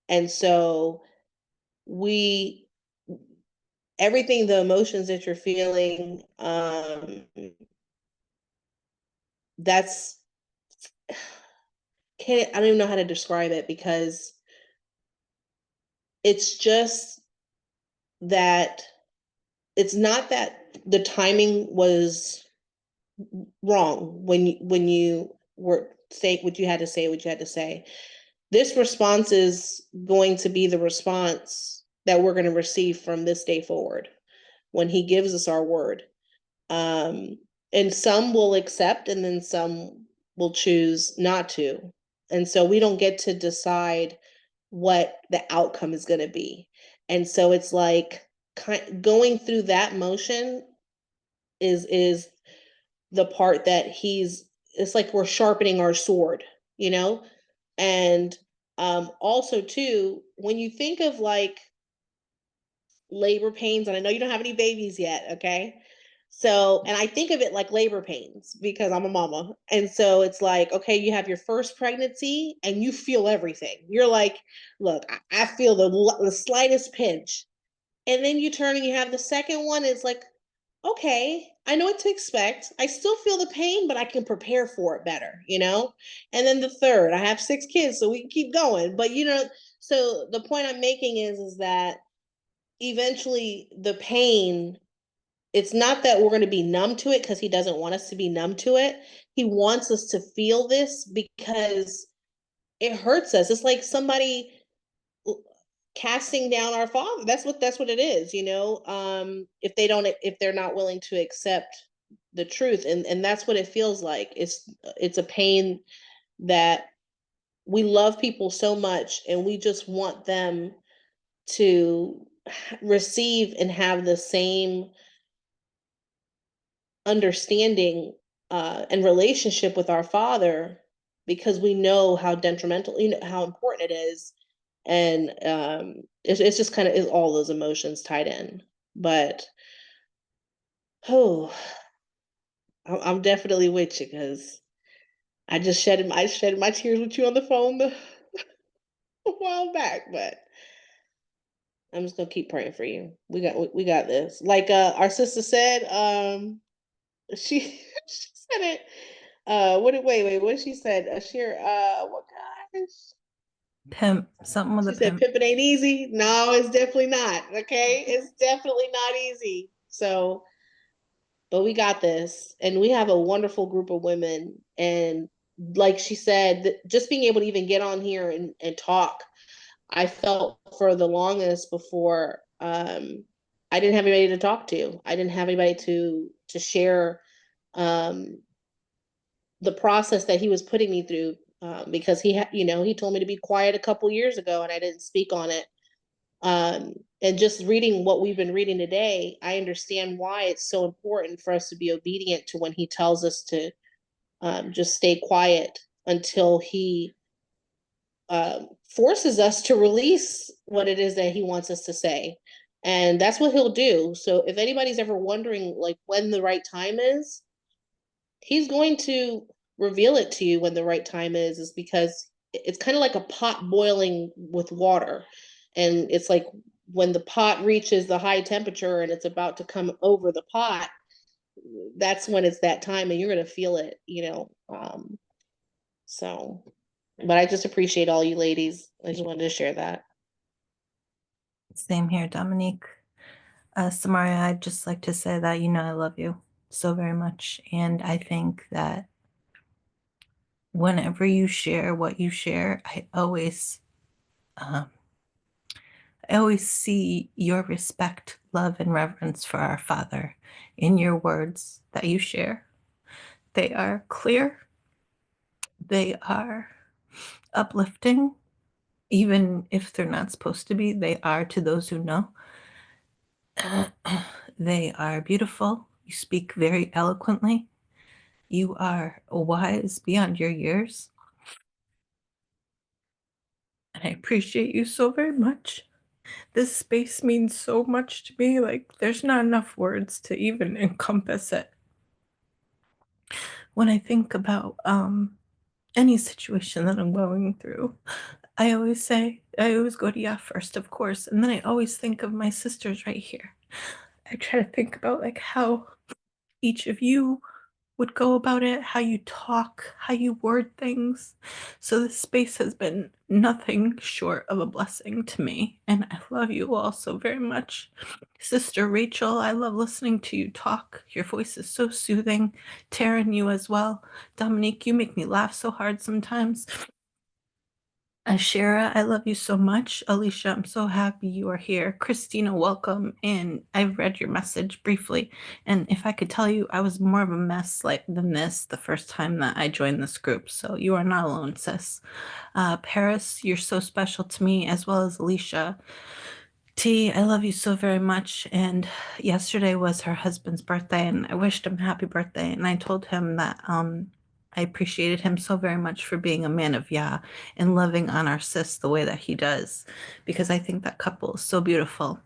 And so everything, the emotions that you're feeling, that's, I don't even know how to describe it, because it's just that it's not that the timing was wrong when you were saying what you had to say. This response is going to be the response that we're going to receive from this day forward when he gives us our word. And some will accept, and then some will choose not to. And so we don't get to decide what the outcome is going to be. And so it's like going through that motion is the part that it's like we're sharpening our sword, you know? And also too, when you think of like labor pains, and I know you don't have any babies yet, okay? So, and I think of it like labor pains because I'm a mama. And so it's like, okay, you have your first pregnancy and you feel everything. You're like, look, I feel the slightest pinch. And then you turn and you have the second one. It's like, okay, I know what to expect. I still feel the pain, but I can prepare for it better, you know? And then the third, I have 6 kids, so we can keep going. But you know, so the point I'm making is that eventually the pain, it's not that we're going to be numb to it because he doesn't want us to be numb to it. He wants us to feel this because it hurts us. It's like somebody casting down our father. That's what it is, you know. If they're not willing to accept the truth, and that's what it feels like. It's a pain that we love people so much and we just want them to receive and have the same understanding and relationship with our father, because we know how detrimental, you know, how important it is. And it's just kind of all those emotions tied in. But oh, I'm definitely with you because I shed my tears with you on the phone a while back. But I'm just gonna keep praying for you. We got this. Like our sister said, she she said it. What she said? What gosh? Pimp, something with She a said pimp. pimping ain't easy. No, it's definitely not. Okay, it's definitely not easy. So, but we got this, and we have a wonderful group of women. And like she said, just being able to even get on here and talk, I felt for the longest before I didn't have anybody to talk to. I didn't have anybody to share um the process that he was putting me through, because you know, he told me to be quiet a couple years ago and I didn't speak on it. And just reading what we've been reading today, I understand why it's so important for us to be obedient to when he tells us to just stay quiet until he forces us to release what it is that he wants us to say. And that's what he'll do. So if anybody's ever wondering like when the right time is, he's going to reveal it to you when the right time is because it's kind of like a pot boiling with water. And it's like when the pot reaches the high temperature and it's about to come over the pot, that's when it's that time and you're going to feel it, you know. So, but I just appreciate all you ladies. I just wanted to share that. Same here, Dominique. Samaria, I'd just like to say that, you know, I love you so very much. And I think that whenever you share what you share, I always see your respect, love, and reverence for our Father in your words that you share. They are clear, they are uplifting, even if they're not supposed to be, they are to those who know. They are beautiful. You speak very eloquently. You are wise beyond your years. And I appreciate you so very much. This space means so much to me. Like, there's not enough words to even encompass it. When I think about any situation that I'm going through, I always go to Yah first, of course, and then I always think of my sisters right here. I try to think about like how each of you would go about it, how you talk, how you word things. So this space has been nothing short of a blessing to me, and I love you all so very much. Sister Rachel, I love listening to you talk. Your voice is so soothing. Taryn, you as well. Dominique, you make me laugh so hard sometimes. Shara, I love you so much. Alicia, I'm so happy you are here. Christina, welcome. And I've read your message briefly. And if I could tell you, I was more of a mess than this the first time that I joined this group. So you are not alone, sis. Paris, you're so special to me, as well as Alicia. T, I love you so very much. And yesterday was her husband's birthday, and I wished him happy birthday. And I told him that I appreciated him so very much for being a man of Yah and loving on our sis the way that he does, because I think that couple is so beautiful.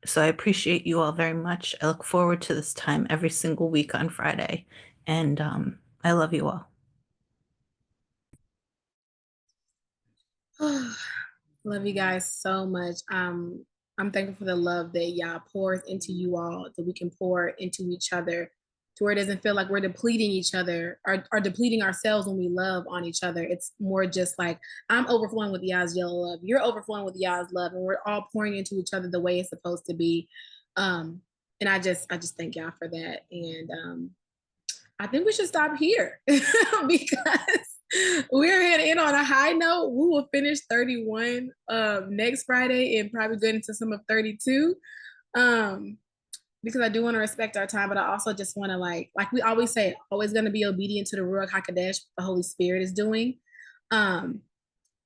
So I appreciate you all very much. I look forward to this time every single week on Friday. And I love you all. Love you guys so much. I'm thankful for the love that Yah pours into you all, that we can pour into each other, to where it doesn't feel like we're depleting each other or depleting ourselves when we love on each other. It's more just like, I'm overflowing with Yah's yellow love, you're overflowing with Yah's love, and we're all pouring into each other the way it's supposed to be. And I just thank Yah for that. And I think we should stop here because we're heading in on a high note. We will finish 31 next Friday and probably get into some of 32. Because I do want to respect our time, but I also just want to like we always say, always going to be obedient to the Ruach HaKodesh, the Holy Spirit is doing. And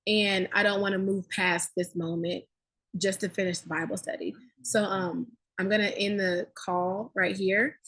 I don't want to move past this moment just to finish the Bible study. So I'm going to end the call right here.